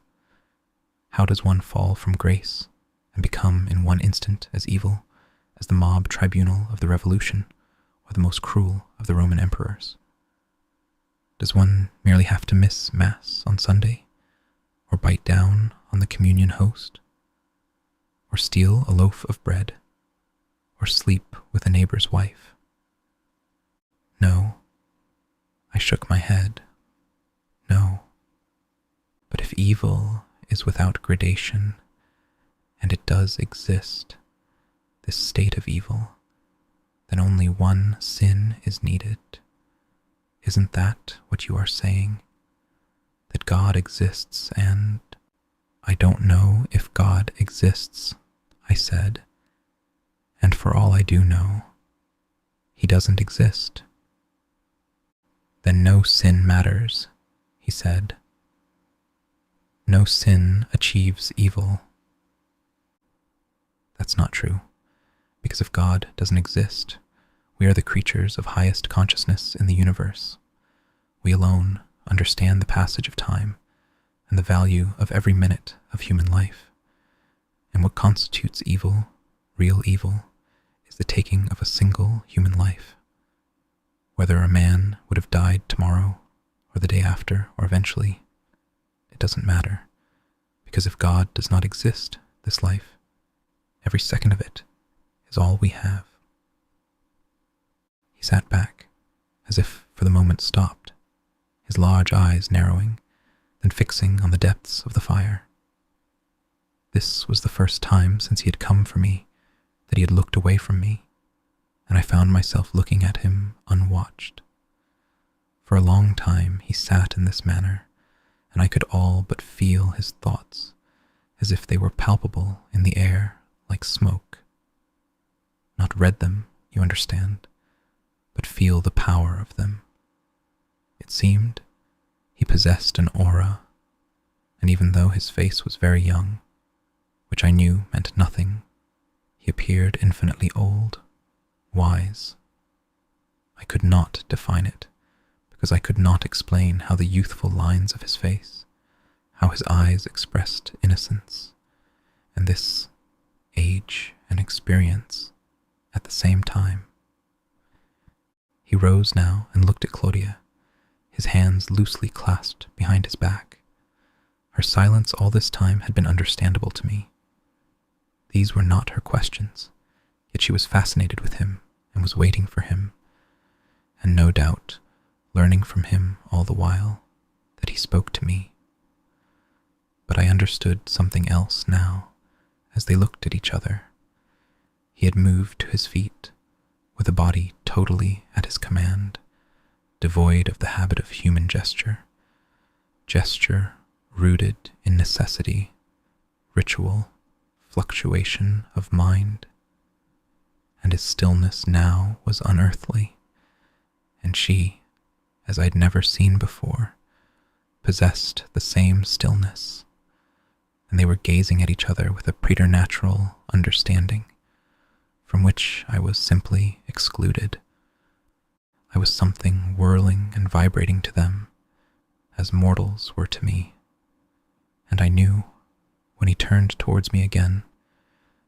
How does one fall from grace and become in one instant as evil as the mob tribunal of the Revolution or the most cruel of the Roman emperors? Does one merely have to miss Mass on Sunday, or bite down on the communion host, or steal a loaf of bread, or sleep with a neighbor's wife? No. I shook my head. No. But if evil is without gradation, and it does exist, this state of evil, then only one sin is needed. Isn't that what you are saying? That God exists and... I don't know if God exists, I said, and for all I do know, he doesn't exist. Then no sin matters, he said. No sin achieves evil. That's not true, because if God doesn't exist, we are the creatures of highest consciousness in the universe. We alone understand the passage of time and the value of every minute of human life. And what constitutes evil, real evil, is the taking of a single human life. Whether a man would have died tomorrow, or the day after, or eventually, it doesn't matter, because if God does not exist, this life, every second of it, is all we have. He sat back, as if for the moment stopped, his large eyes narrowing, then fixing on the depths of the fire. This was the first time since he had come for me that he had looked away from me, and I found myself looking at him unwatched. For a long time he sat in this manner, and I could all but feel his thoughts, as if they were palpable in the air like smoke. Not read them, you understand, but feel the power of them. It seemed he possessed an aura, and even though his face was very young, which I knew meant nothing, he appeared infinitely old, wise. I could not define it, because I could not explain how the youthful lines of his face, how his eyes expressed innocence, and this age and experience at the same time. He rose now and looked at Claudia, his hands loosely clasped behind his back. Her silence all this time had been understandable to me. These were not her questions, yet she was fascinated with him and was waiting for him, and no doubt learning from him all the while that he spoke to me. But I understood something else now as they looked at each other. He had moved to his feet with a body totally at his command, devoid of the habit of human gesture rooted in necessity, ritual, fluctuation of mind. And his stillness now was unearthly, and she, as I'd never seen before, possessed the same stillness, and they were gazing at each other with a preternatural understanding, from which I was simply excluded. I was something whirling and vibrating to them, as mortals were to me, and I knew, when he turned towards me again,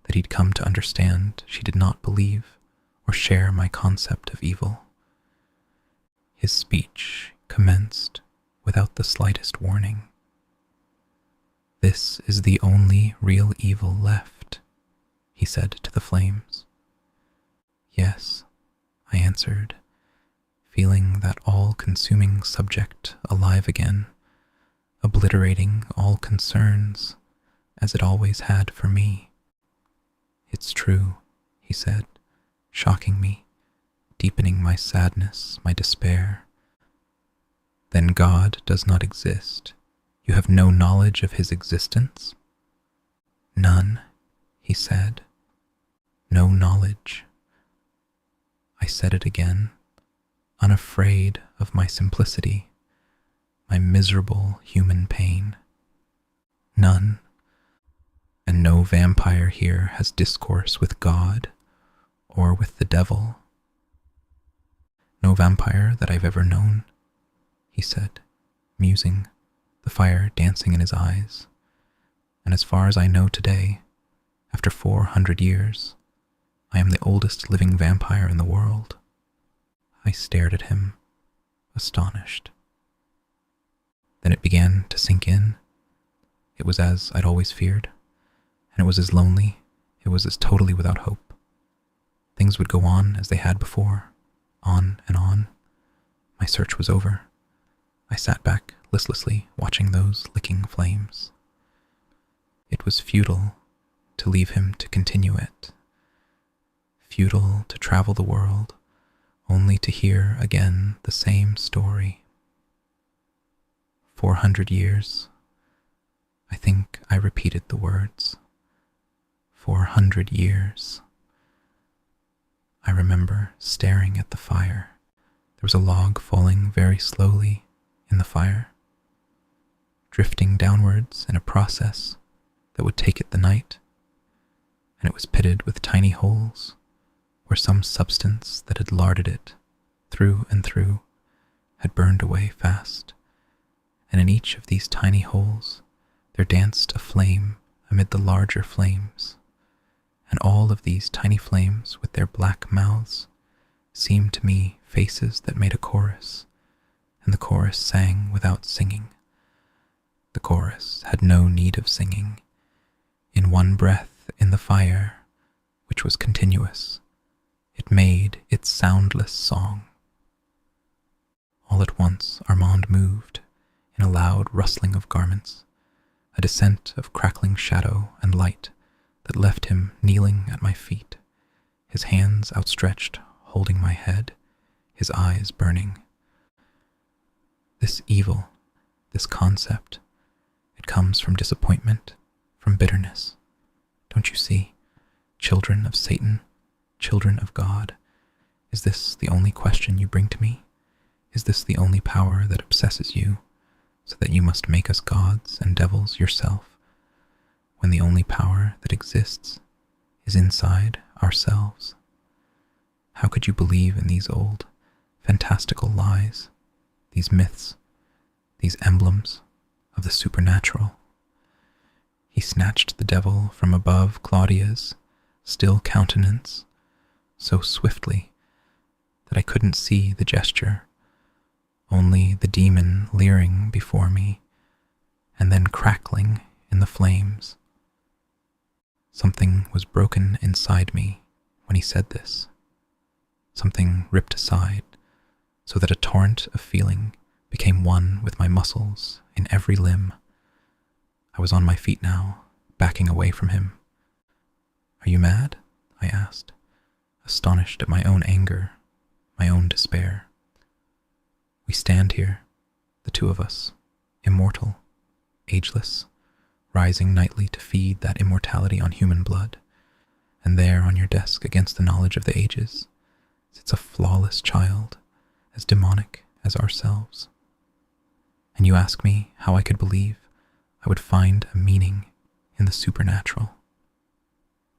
that he'd come to understand she did not believe or share my concept of evil. His speech commenced without the slightest warning. "This is the only real evil left," he said to the flames. "Yes," I answered, feeling that all-consuming subject alive again, obliterating all concerns, as it always had for me. "It's true," he said, shocking me, deepening my sadness, my despair. "Then God does not exist. You have no knowledge of his existence?" "None," he said. "No knowledge." I said it again, unafraid of my simplicity, my miserable human pain. "None. And no vampire here has discourse with God or with the devil." "No vampire that I've ever known," he said, musing, the fire dancing in his eyes. "And as far as I know today, after 400 years, I am the oldest living vampire in the world." I stared at him, astonished. Then it began to sink in. It was as I'd always feared, and it was as lonely, it was as totally without hope. Things would go on as they had before, on and on. My search was over. I sat back listlessly watching those licking flames. It was futile to leave him to continue it. Futile to travel the world, only to hear again the same story. 400 years. I think I repeated the words. 400 years. I remember staring at the fire. There was a log falling very slowly in the fire, drifting downwards in a process that would take it the night, and it was pitted with tiny holes where some substance that had larded it through and through had burned away fast, and in each of these tiny holes there danced a flame amid the larger flames, and all of these tiny flames with their black mouths seemed to me faces that made a chorus, and the chorus sang without singing. The chorus had no need of singing. In one breath in the fire, which was continuous, it made its soundless song. All at once Armand moved, in a loud rustling of garments, a descent of crackling shadow and light that left him kneeling at my feet, his hands outstretched, holding my head, his eyes burning. This evil, this concept, it comes from disappointment, from bitterness. Don't you see? Children of Satan, children of God. Is this the only question you bring to me? Is this the only power that obsesses you, so that you must make us gods and devils yourself, when the only power that exists is inside ourselves? How could you believe in these old, fantastical lies, these myths, these emblems of the supernatural? He snatched the devil from above Claudia's still countenance so swiftly that I couldn't see the gesture, only the demon leering before me and then crackling in the flames. Something was broken inside me when he said this. Something ripped aside so that a torrent of feeling became one with my muscles in every limb. I was on my feet now, backing away from him. "Are you mad?" I asked, astonished at my own anger, my own despair. We stand here, the two of us, immortal, ageless, rising nightly to feed that immortality on human blood, and there on your desk against the knowledge of the ages sits a flawless child, as demonic as ourselves. And you ask me how I could believe I would find a meaning in the supernatural.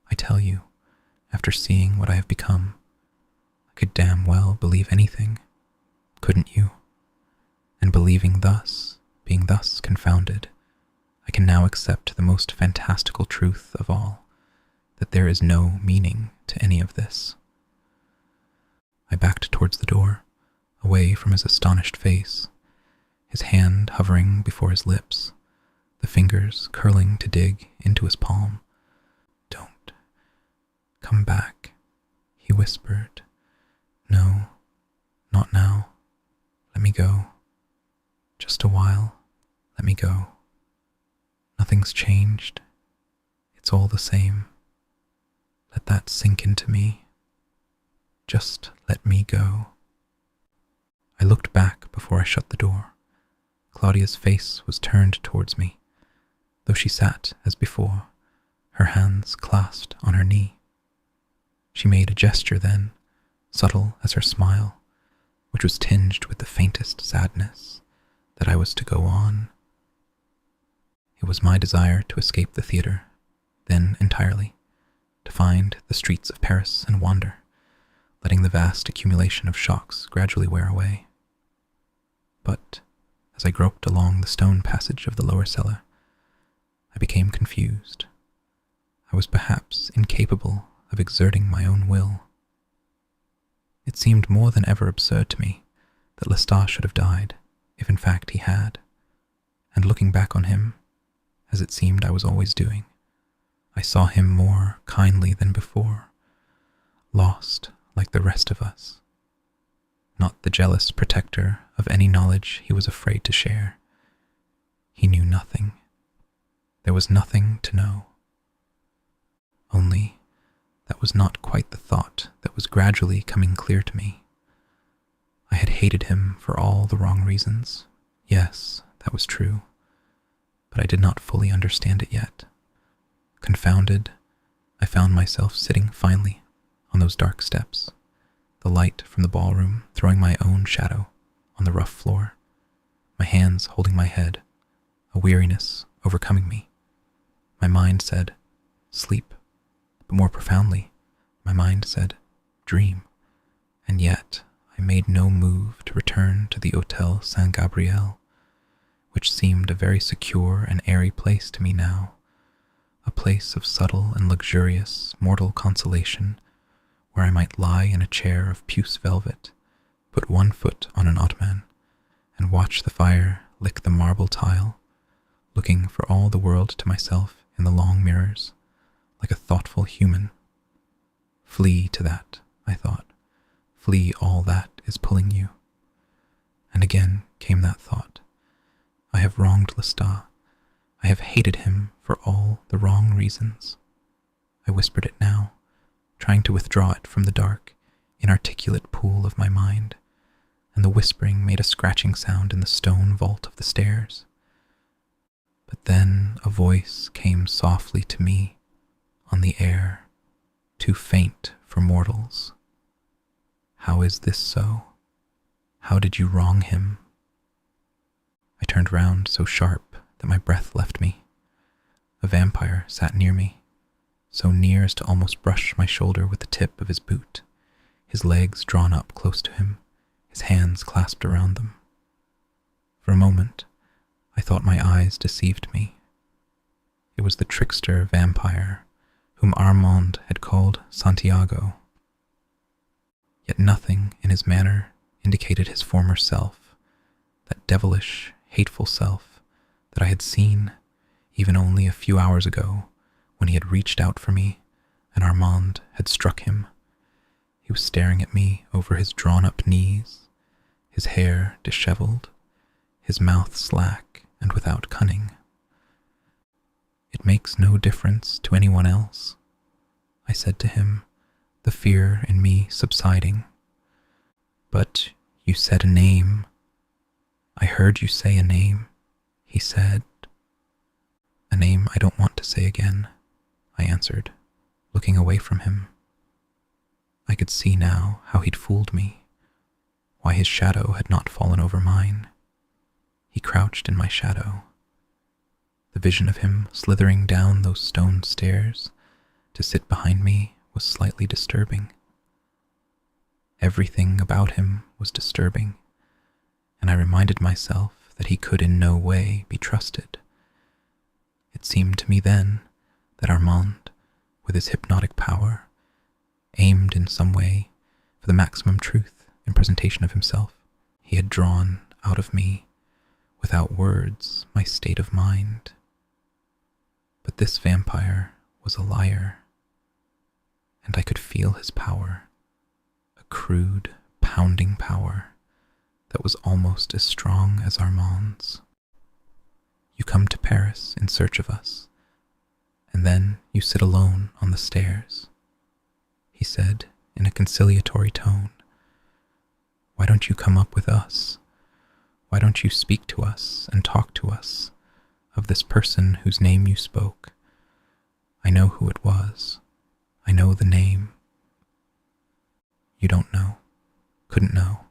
I tell you, after seeing what I have become, I could damn well believe anything, couldn't you? And believing thus, being thus confounded, I can now accept the most fantastical truth of all, that there is no meaning to any of this. I backed towards the door, away from his astonished face, his hand hovering before his lips, the fingers curling to dig into his palm. "Don't. Come back," he whispered. "No, not now. Let me go. Just a while. Let me go. Nothing's changed. It's all the same. Let that sink into me. Just let me go." I looked back before I shut the door. Claudia's face was turned towards me, though she sat as before, her hands clasped on her knee. She made a gesture then, subtle as her smile, which was tinged with the faintest sadness, that I was to go on. It was my desire to escape the theater, then entirely, to find the streets of Paris and wander, letting the vast accumulation of shocks gradually wear away. But as I groped along the stone passage of the lower cellar, I became confused. I was perhaps incapable of exerting my own will. It seemed more than ever absurd to me that Lestat should have died, if in fact he had, and looking back on him, as it seemed I was always doing, I saw him more kindly than before, lost like the rest of us, not the jealous protector of any knowledge he was afraid to share. He knew nothing. There was nothing to know. Only that was not quite the thought that was gradually coming clear to me. hated him for all the wrong reasons. Yes, that was true, but I did not fully understand it yet. Confounded, I found myself sitting finally on those dark steps, the light from the ballroom throwing my own shadow on the rough floor, my hands holding my head, a weariness overcoming me. My mind said, sleep, but more profoundly, my mind said, dream, and yet I made no move to return to the Hotel Saint Gabriel, which seemed a very secure and airy place to me now, a place of subtle and luxurious mortal consolation, where I might lie in a chair of puce velvet, put one foot on an ottoman, and watch the fire lick the marble tile, looking for all the world to myself in the long mirrors, like a thoughtful human. Flee to that, I thought. Flee all that is pulling you. And again came that thought. I have wronged Lestat. I have hated him for all the wrong reasons. I whispered it now, trying to withdraw it from the dark, inarticulate pool of my mind, and the whispering made a scratching sound in the stone vault of the stairs. But then a voice came softly to me on the air, too faint for mortals. How is this so? How did you wrong him? I turned round so sharp that my breath left me. A vampire sat near me, so near as to almost brush my shoulder with the tip of his boot, his legs drawn up close to him, his hands clasped around them. For a moment, I thought my eyes deceived me. It was the trickster vampire whom Armand had called Santiago. Yet nothing in his manner indicated his former self, that devilish, hateful self that I had seen even only a few hours ago when he had reached out for me and Armand had struck him. He was staring at me over his drawn-up knees, his hair disheveled, his mouth slack and without cunning. It makes no difference to anyone else, I said to him, the fear in me subsiding. But you said a name. I heard you say a name, he said. A name I don't want to say again, I answered, looking away from him. I could see now how he'd fooled me, why his shadow had not fallen over mine. He crouched in my shadow. The vision of him slithering down those stone stairs to sit behind me was slightly disturbing. Everything about him was disturbing, and I reminded myself that he could in no way be trusted. It seemed to me then that Armand, with his hypnotic power, aimed in some way for the maximum truth in presentation of himself. He had drawn out of me, without words, my state of mind. But this vampire was a liar, and I could feel his power, a crude, pounding power that was almost as strong as Armand's. You come to Paris in search of us, and then you sit alone on the stairs, he said in a conciliatory tone. Why don't you come up with us? Why don't you speak to us and talk to us of this person whose name you spoke? I know who it was. I know the name. You don't know, couldn't know.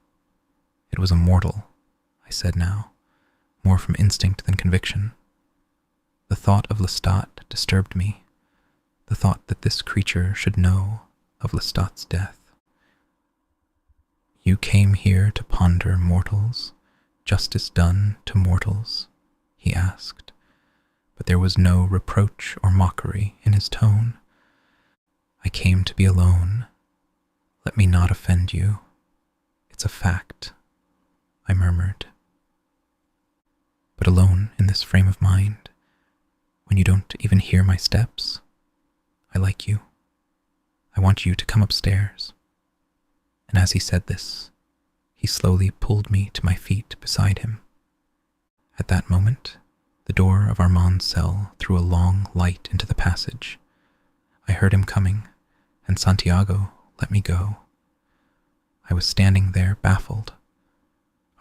It was a mortal, I said now, more from instinct than conviction. The thought of Lestat disturbed me, the thought that this creature should know of Lestat's death. You came here to ponder mortals, justice done to mortals, he asked, but there was no reproach or mockery in his tone. I came to be alone. Let me not offend you. It's a fact, I murmured. But alone in this frame of mind, when you don't even hear my steps, I like you. I want you to come upstairs. And as he said this, he slowly pulled me to my feet beside him. At that moment, the door of Armand's cell threw a long light into the passage. I heard him coming, and Santiago let me go. I was standing there baffled,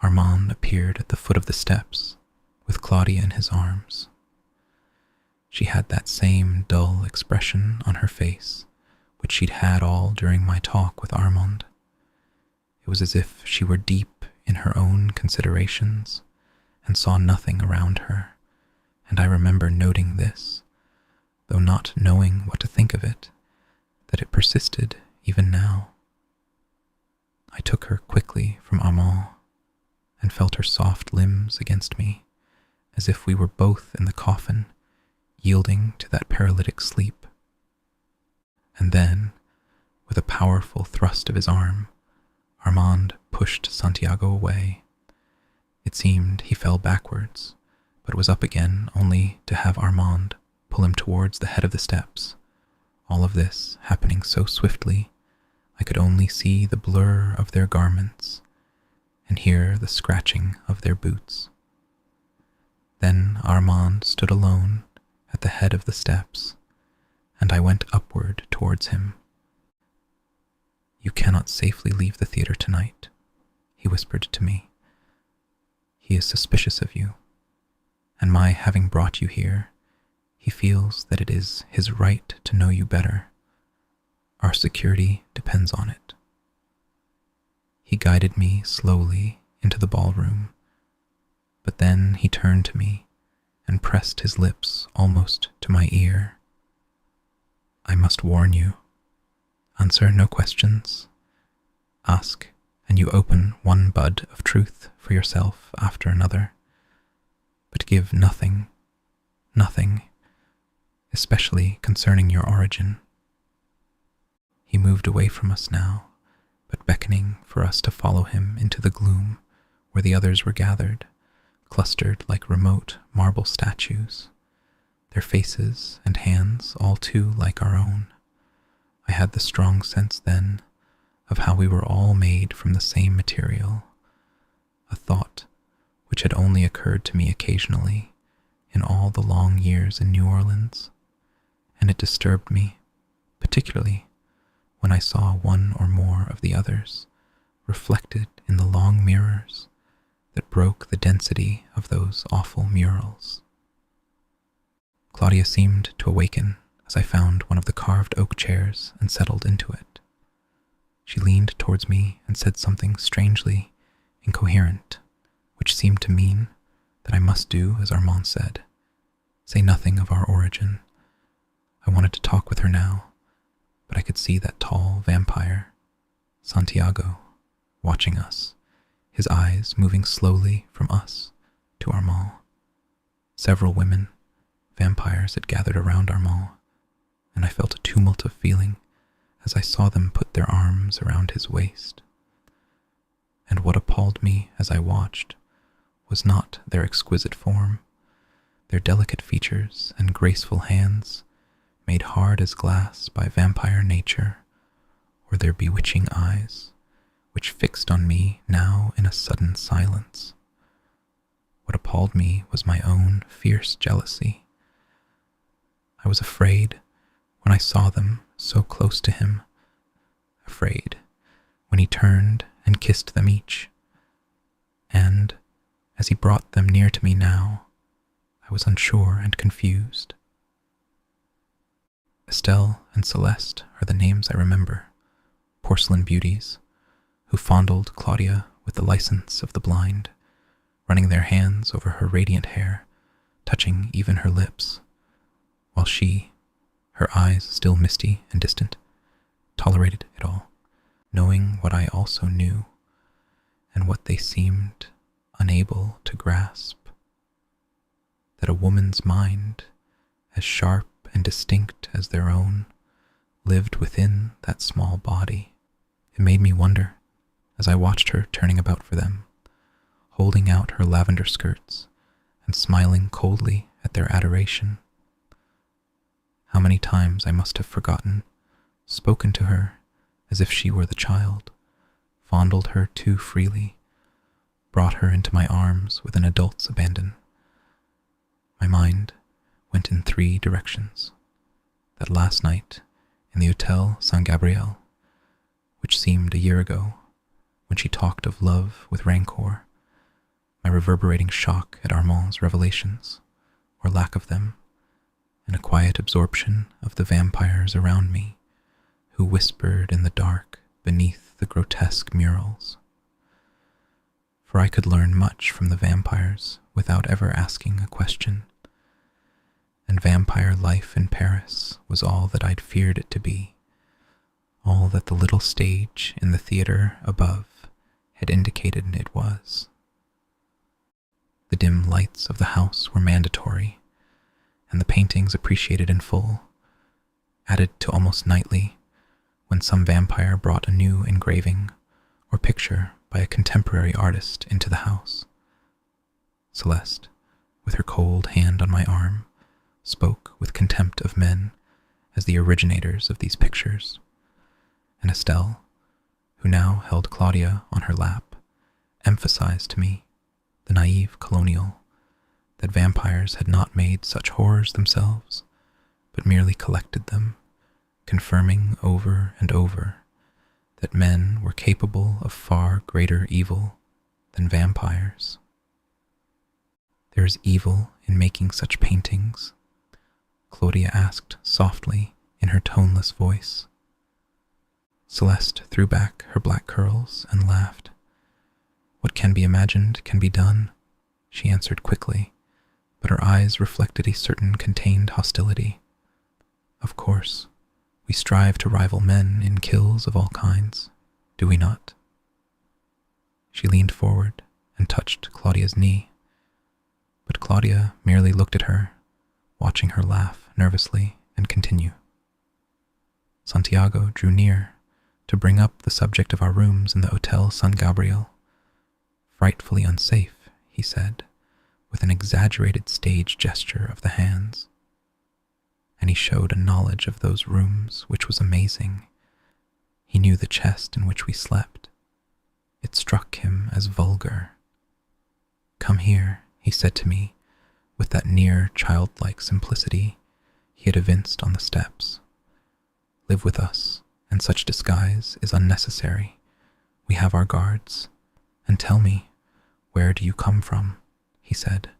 Armand appeared at the foot of the steps with Claudia in his arms. She had that same dull expression on her face which she'd had all during my talk with Armand. It was as if she were deep in her own considerations and saw nothing around her, and I remember noting this, though not knowing what to think of it, that it persisted even now. I took her quickly from Armand and felt her soft limbs against me, as if we were both in the coffin, yielding to that paralytic sleep. And then, with a powerful thrust of his arm, Armand pushed Santiago away. It seemed he fell backwards, but was up again only to have Armand pull him towards the head of the steps. All of this happening so swiftly, I could only see the blur of their garments and hear the scratching of their boots. Then Armand stood alone at the head of the steps, and I went upward towards him. "You cannot safely leave the theater tonight," he whispered to me. "He is suspicious of you, and my having brought you here, he feels that it is his right to know you better. Our security depends on it." He guided me slowly into the ballroom, but then he turned to me and pressed his lips almost to my ear. "I must warn you. Answer no questions. Ask, and you open one bud of truth for yourself after another. But give nothing, especially concerning your origin." He moved away from us now, but beckoning for us to follow him into the gloom where the others were gathered, clustered like remote marble statues, their faces and hands all too like our own. I had the strong sense then of how we were all made from the same material, a thought which had only occurred to me occasionally in all the long years in New Orleans, and it disturbed me, particularly when I saw one or more of the others reflected in the long mirrors that broke the density of those awful murals. Claudia seemed to awaken as I found one of the carved oak chairs and settled into it. She leaned towards me and said something strangely incoherent, which seemed to mean that I must do as Armand said, say nothing of our origin. I wanted to talk with her now, but I could see that tall vampire, Santiago, watching us, his eyes moving slowly from us to Armand. Several women, vampires, had gathered around Armand, and I felt a tumult of feeling as I saw them put their arms around his waist. And what appalled me as I watched was not their exquisite form, their delicate features and graceful hands, made hard as glass by vampire nature, or their bewitching eyes, which fixed on me now in a sudden silence. What appalled me was my own fierce jealousy. I was afraid when I saw them so close to him, afraid when he turned and kissed them each, and as he brought them near to me now, I was unsure and confused. Estelle and Celeste are the names I remember, porcelain beauties, who fondled Claudia with the license of the blind, running their hands over her radiant hair, touching even her lips, while she, her eyes still misty and distant, tolerated it all, knowing what I also knew, and what they seemed unable to grasp, that a woman's mind, as sharp and distinct as their own, lived within that small body. It made me wonder, as I watched her turning about for them, holding out her lavender skirts and smiling coldly at their adoration. How many times I must have forgotten, spoken to her as if she were the child, fondled her too freely, brought her into my arms with an adult's abandon. My mind went in 3 directions. That last night in the Hotel San Gabriel, which seemed a year ago, when she talked of love with rancor, my reverberating shock at Armand's revelations, or lack of them, and a quiet absorption of the vampires around me who whispered in the dark beneath the grotesque murals. For I could learn much from the vampires without ever asking a question, and vampire life in Paris was all that I'd feared it to be, all that the little stage in the theater above had indicated it was. The dim lights of the house were mandatory, and the paintings appreciated in full, added to almost nightly when some vampire brought a new engraving or picture by a contemporary artist into the house. Celeste, with her cold hand on my arm, spoke with contempt of men as the originators of these pictures, and Estelle, who now held Claudia on her lap, emphasized to me, the naive colonial, that vampires had not made such horrors themselves, but merely collected them, confirming over and over that men were capable of far greater evil than vampires. There is evil in making such paintings, Claudia asked softly in her toneless voice. Celeste threw back her black curls and laughed. What can be imagined can be done, she answered quickly, but her eyes reflected a certain contained hostility. Of course, we strive to rival men in kills of all kinds, do we not? She leaned forward and touched Claudia's knee, but Claudia merely looked at her, watching her laugh nervously and continue. Santiago drew near to bring up the subject of our rooms in the Hotel San Gabriel. Frightfully unsafe, he said, with an exaggerated stage gesture of the hands. And he showed a knowledge of those rooms which was amazing. He knew the chest in which we slept. It struck him as vulgar. Come here, he said to me, with that near childlike simplicity he had evinced on the steps. Live with us, and such disguise is unnecessary. We have our guards. And tell me, where do you come from? He said,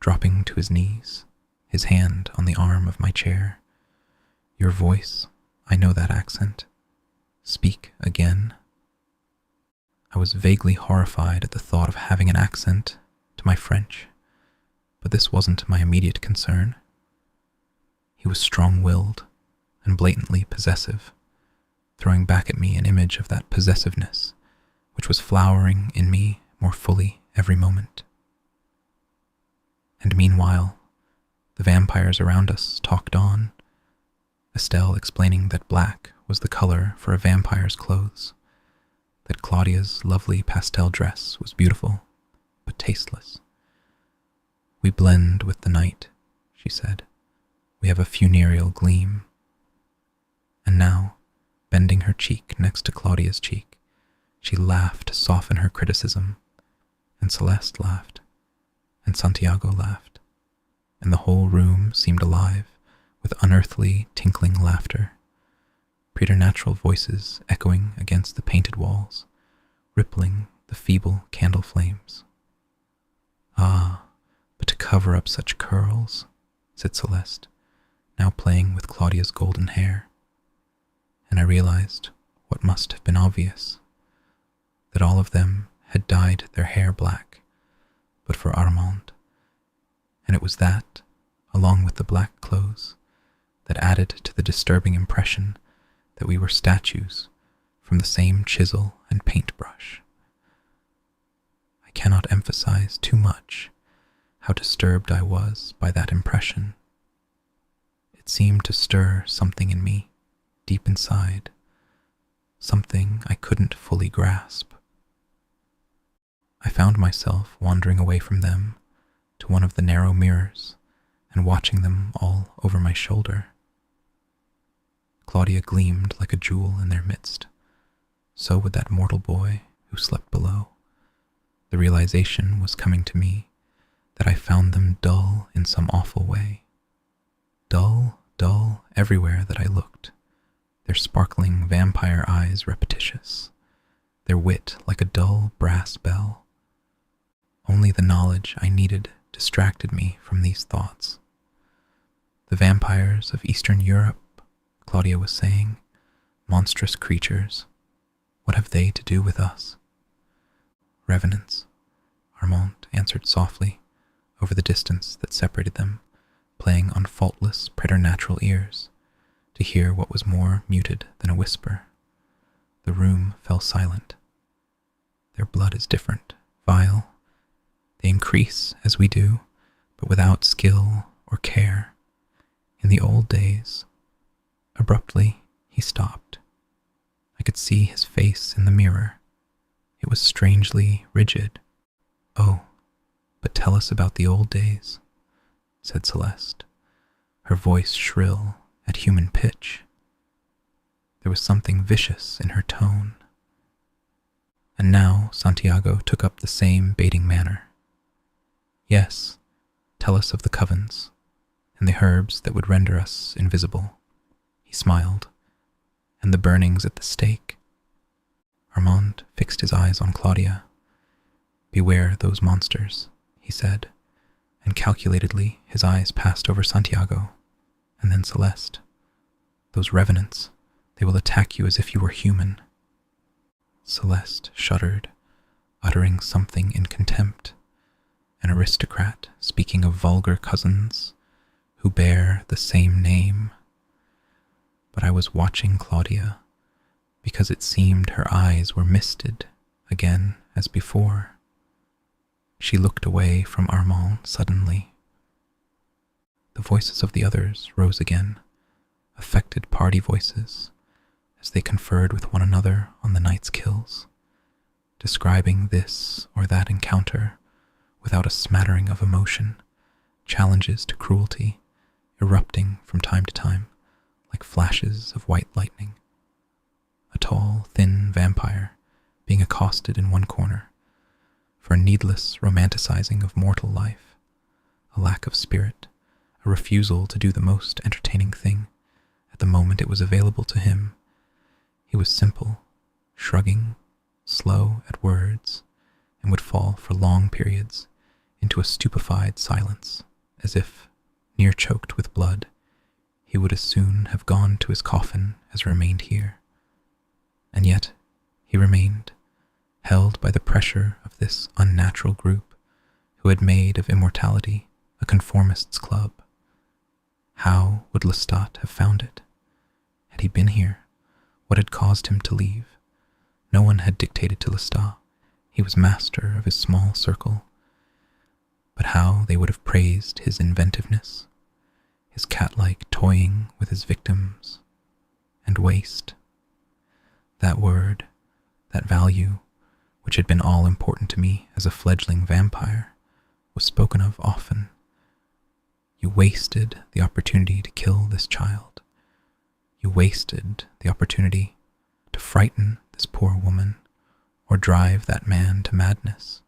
dropping to his knees, his hand on the arm of my chair. Your voice, I know that accent. Speak again. I was vaguely horrified at the thought of having an accent to my French, but this wasn't my immediate concern. He was strong-willed and blatantly possessive, throwing back at me an image of that possessiveness which was flowering in me more fully every moment. And meanwhile, the vampires around us talked on, Estelle explaining that black was the color for a vampire's clothes, that Claudia's lovely pastel dress was beautiful, but tasteless. We blend with the night, she said. We have a funereal gleam. And now, bending her cheek next to Claudia's cheek, she laughed to soften her criticism, and Celeste laughed, and Santiago laughed, and the whole room seemed alive with unearthly, tinkling laughter, preternatural voices echoing against the painted walls, rippling the feeble candle flames. Ah, but to cover up such curls, said Celeste, now playing with Claudia's golden hair, and I realized what must have been obvious, that all of them had dyed their hair black, but for Armand, and it was that, along with the black clothes, that added to the disturbing impression that we were statues from the same chisel and paintbrush. I cannot emphasize too much how disturbed I was by that impression. It seemed to stir something in me, deep inside, something I couldn't fully grasp. I found myself wandering away from them to one of the narrow mirrors and watching them all over my shoulder. Claudia gleamed like a jewel in their midst. So would that mortal boy who slept below. The realization was coming to me that I found them dull in some awful way. Dull, dull everywhere that I looked, their sparkling vampire eyes repetitious, their wit like a dull brass bell. Only the knowledge I needed distracted me from these thoughts. The vampires of Eastern Europe, Claudia was saying, monstrous creatures. What have they to do with us? Revenants, Armand answered softly over the distance that separated them, playing on faultless preternatural ears to hear what was more muted than a whisper. The room fell silent. Their blood is different, vile. They increase as we do, but without skill or care. In the old days, abruptly he stopped. I could see his face in the mirror. It was strangely rigid. "Oh, but tell us about the old days," said Celeste, her voice shrill at human pitch. There was something vicious in her tone. And now Santiago took up the same baiting manner. "Yes, tell us of the covens, and the herbs that would render us invisible," he smiled, "and the burnings at the stake." Armand fixed his eyes on Claudia. "Beware those monsters," he said, and calculatedly his eyes passed over Santiago, and then Celeste. "Those revenants, they will attack you as if you were human." Celeste shuddered, uttering something in contempt. An aristocrat speaking of vulgar cousins who bear the same name. But I was watching Claudia because it seemed her eyes were misted again as before. She looked away from Armand suddenly. The voices of the others rose again, affected party voices, as they conferred with one another on the night's kills, describing this or that encounter without a smattering of emotion, challenges to cruelty erupting from time to time like flashes of white lightning. A tall, thin vampire being accosted in one corner for a needless romanticizing of mortal life, a lack of spirit, a refusal to do the most entertaining thing at the moment it was available to him. He was simple, shrugging, slow at words, and would fall for long periods into a stupefied silence, as if, near choked with blood, he would as soon have gone to his coffin as remained here. And yet he remained, held by the pressure of this unnatural group who had made of immortality a conformists' club. How would Lestat have found it? Had he been here? What had caused him to leave? No one had dictated to Lestat. He was master of his small circle. But how they would have praised his inventiveness, his cat-like toying with his victims, and waste. That word, that value, which had been all important to me as a fledgling vampire, was spoken of often. You wasted the opportunity to kill this child. You wasted the opportunity to frighten this poor woman or drive that man to madness,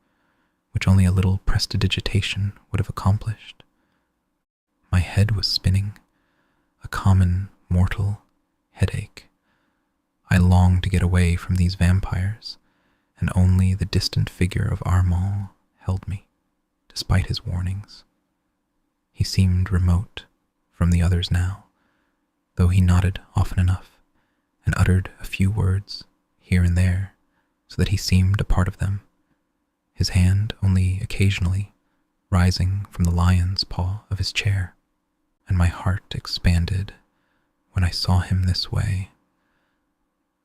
which only a little prestidigitation would have accomplished. My head was spinning, a common mortal headache. I longed to get away from these vampires, and only the distant figure of Armand held me, despite his warnings. He seemed remote from the others now, though he nodded often enough and uttered a few words here and there, so that he seemed a part of them, his hand only occasionally rising from the lion's paw of his chair, and my heart expanded when I saw him this way,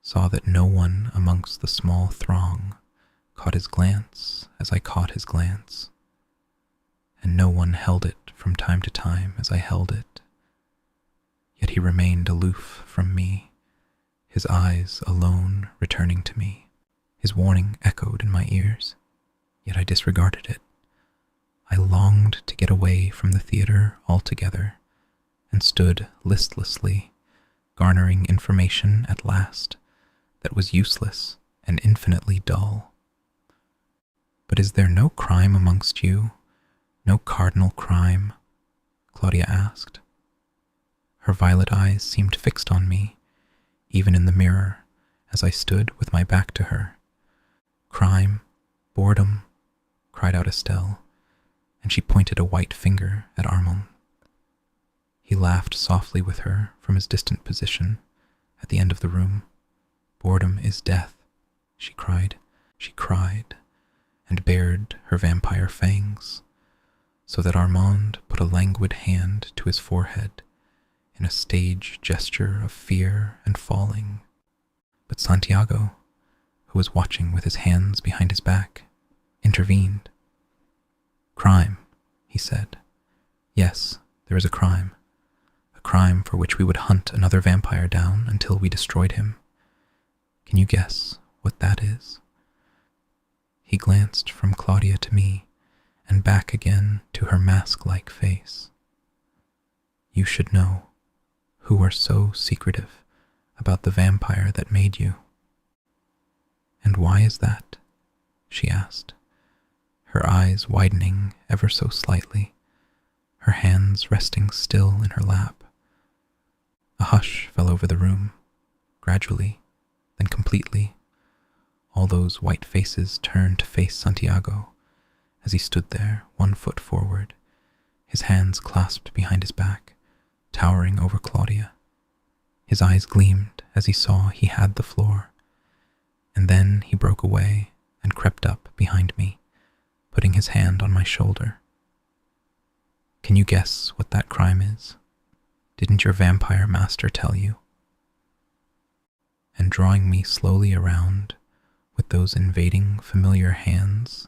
saw that no one amongst the small throng caught his glance as I caught his glance, and no one held it from time to time as I held it. Yet he remained aloof from me, his eyes alone returning to me. His warning echoed in my ears, yet I disregarded it. I longed to get away from the theater altogether, and stood listlessly, garnering information at last that was useless and infinitely dull. "But is there no crime amongst you? No cardinal crime?" Claudia asked. Her violet eyes seemed fixed on me, even in the mirror, as I stood with my back to her. Crime, boredom, cried out Estelle, and she pointed a white finger at Armand. He laughed softly with her from his distant position at the end of the room. Boredom is death, she cried. She cried, and bared her vampire fangs, so that Armand put a languid hand to his forehead in a stage gesture of fear and falling. But Santiago, who was watching with his hands behind his back, intervened. "Crime," he said. "Yes, there is a crime for which we would hunt another vampire down until we destroyed him. Can you guess what that is?" He glanced from Claudia to me and back again to her mask-like face. "You should know, who are so secretive about the vampire that made you." "And why is that?" she asked, her eyes widening ever so slightly, her hands resting still in her lap. A hush fell over the room, gradually, then completely. All those white faces turned to face Santiago as he stood there, 1 foot forward, his hands clasped behind his back, towering over Claudia. His eyes gleamed as he saw he had the floor, and then he broke away and crept up behind me, putting his hand on my shoulder. "Can you guess what that crime is? Didn't your vampire master tell you?" And drawing me slowly around with those invading familiar hands,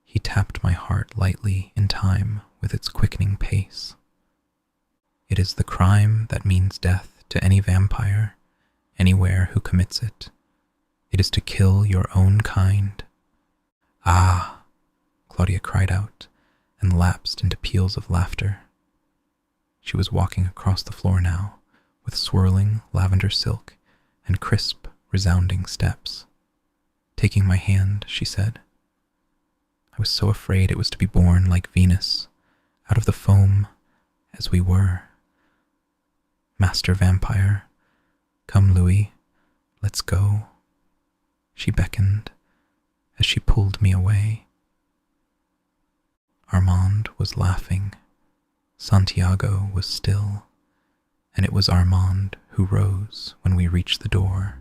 he tapped my heart lightly in time with its quickening pace. "It is the crime that means death to any vampire, anywhere who commits it. It is to kill your own kind." "Ah!" Claudia cried out and lapsed into peals of laughter. She was walking across the floor now, with swirling lavender silk and crisp, resounding steps. Taking my hand, she said, "I was so afraid it was to be born like Venus, out of the foam, as we were. Master Vampire, come, Louis, let's go." She beckoned as she pulled me away. Armand was laughing. Santiago was still, and it was Armand who rose when we reached the door.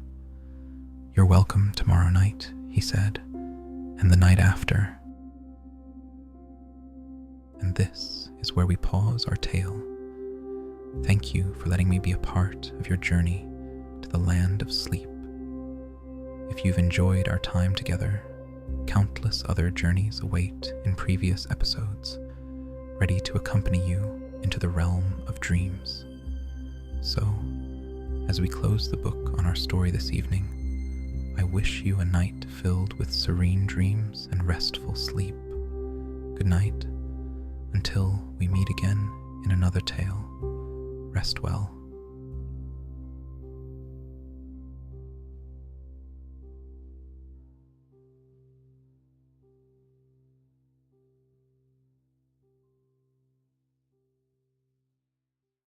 "You're welcome tomorrow night," he said, "and the night after." And this is where we pause our tale. Thank you for letting me be a part of your journey to the land of sleep. If you've enjoyed our time together, countless other journeys await in previous episodes, ready to accompany you into the realm of dreams. So, as we close the book on our story this evening, I wish you a night filled with serene dreams and restful sleep. Good night, until we meet again in another tale. Rest well.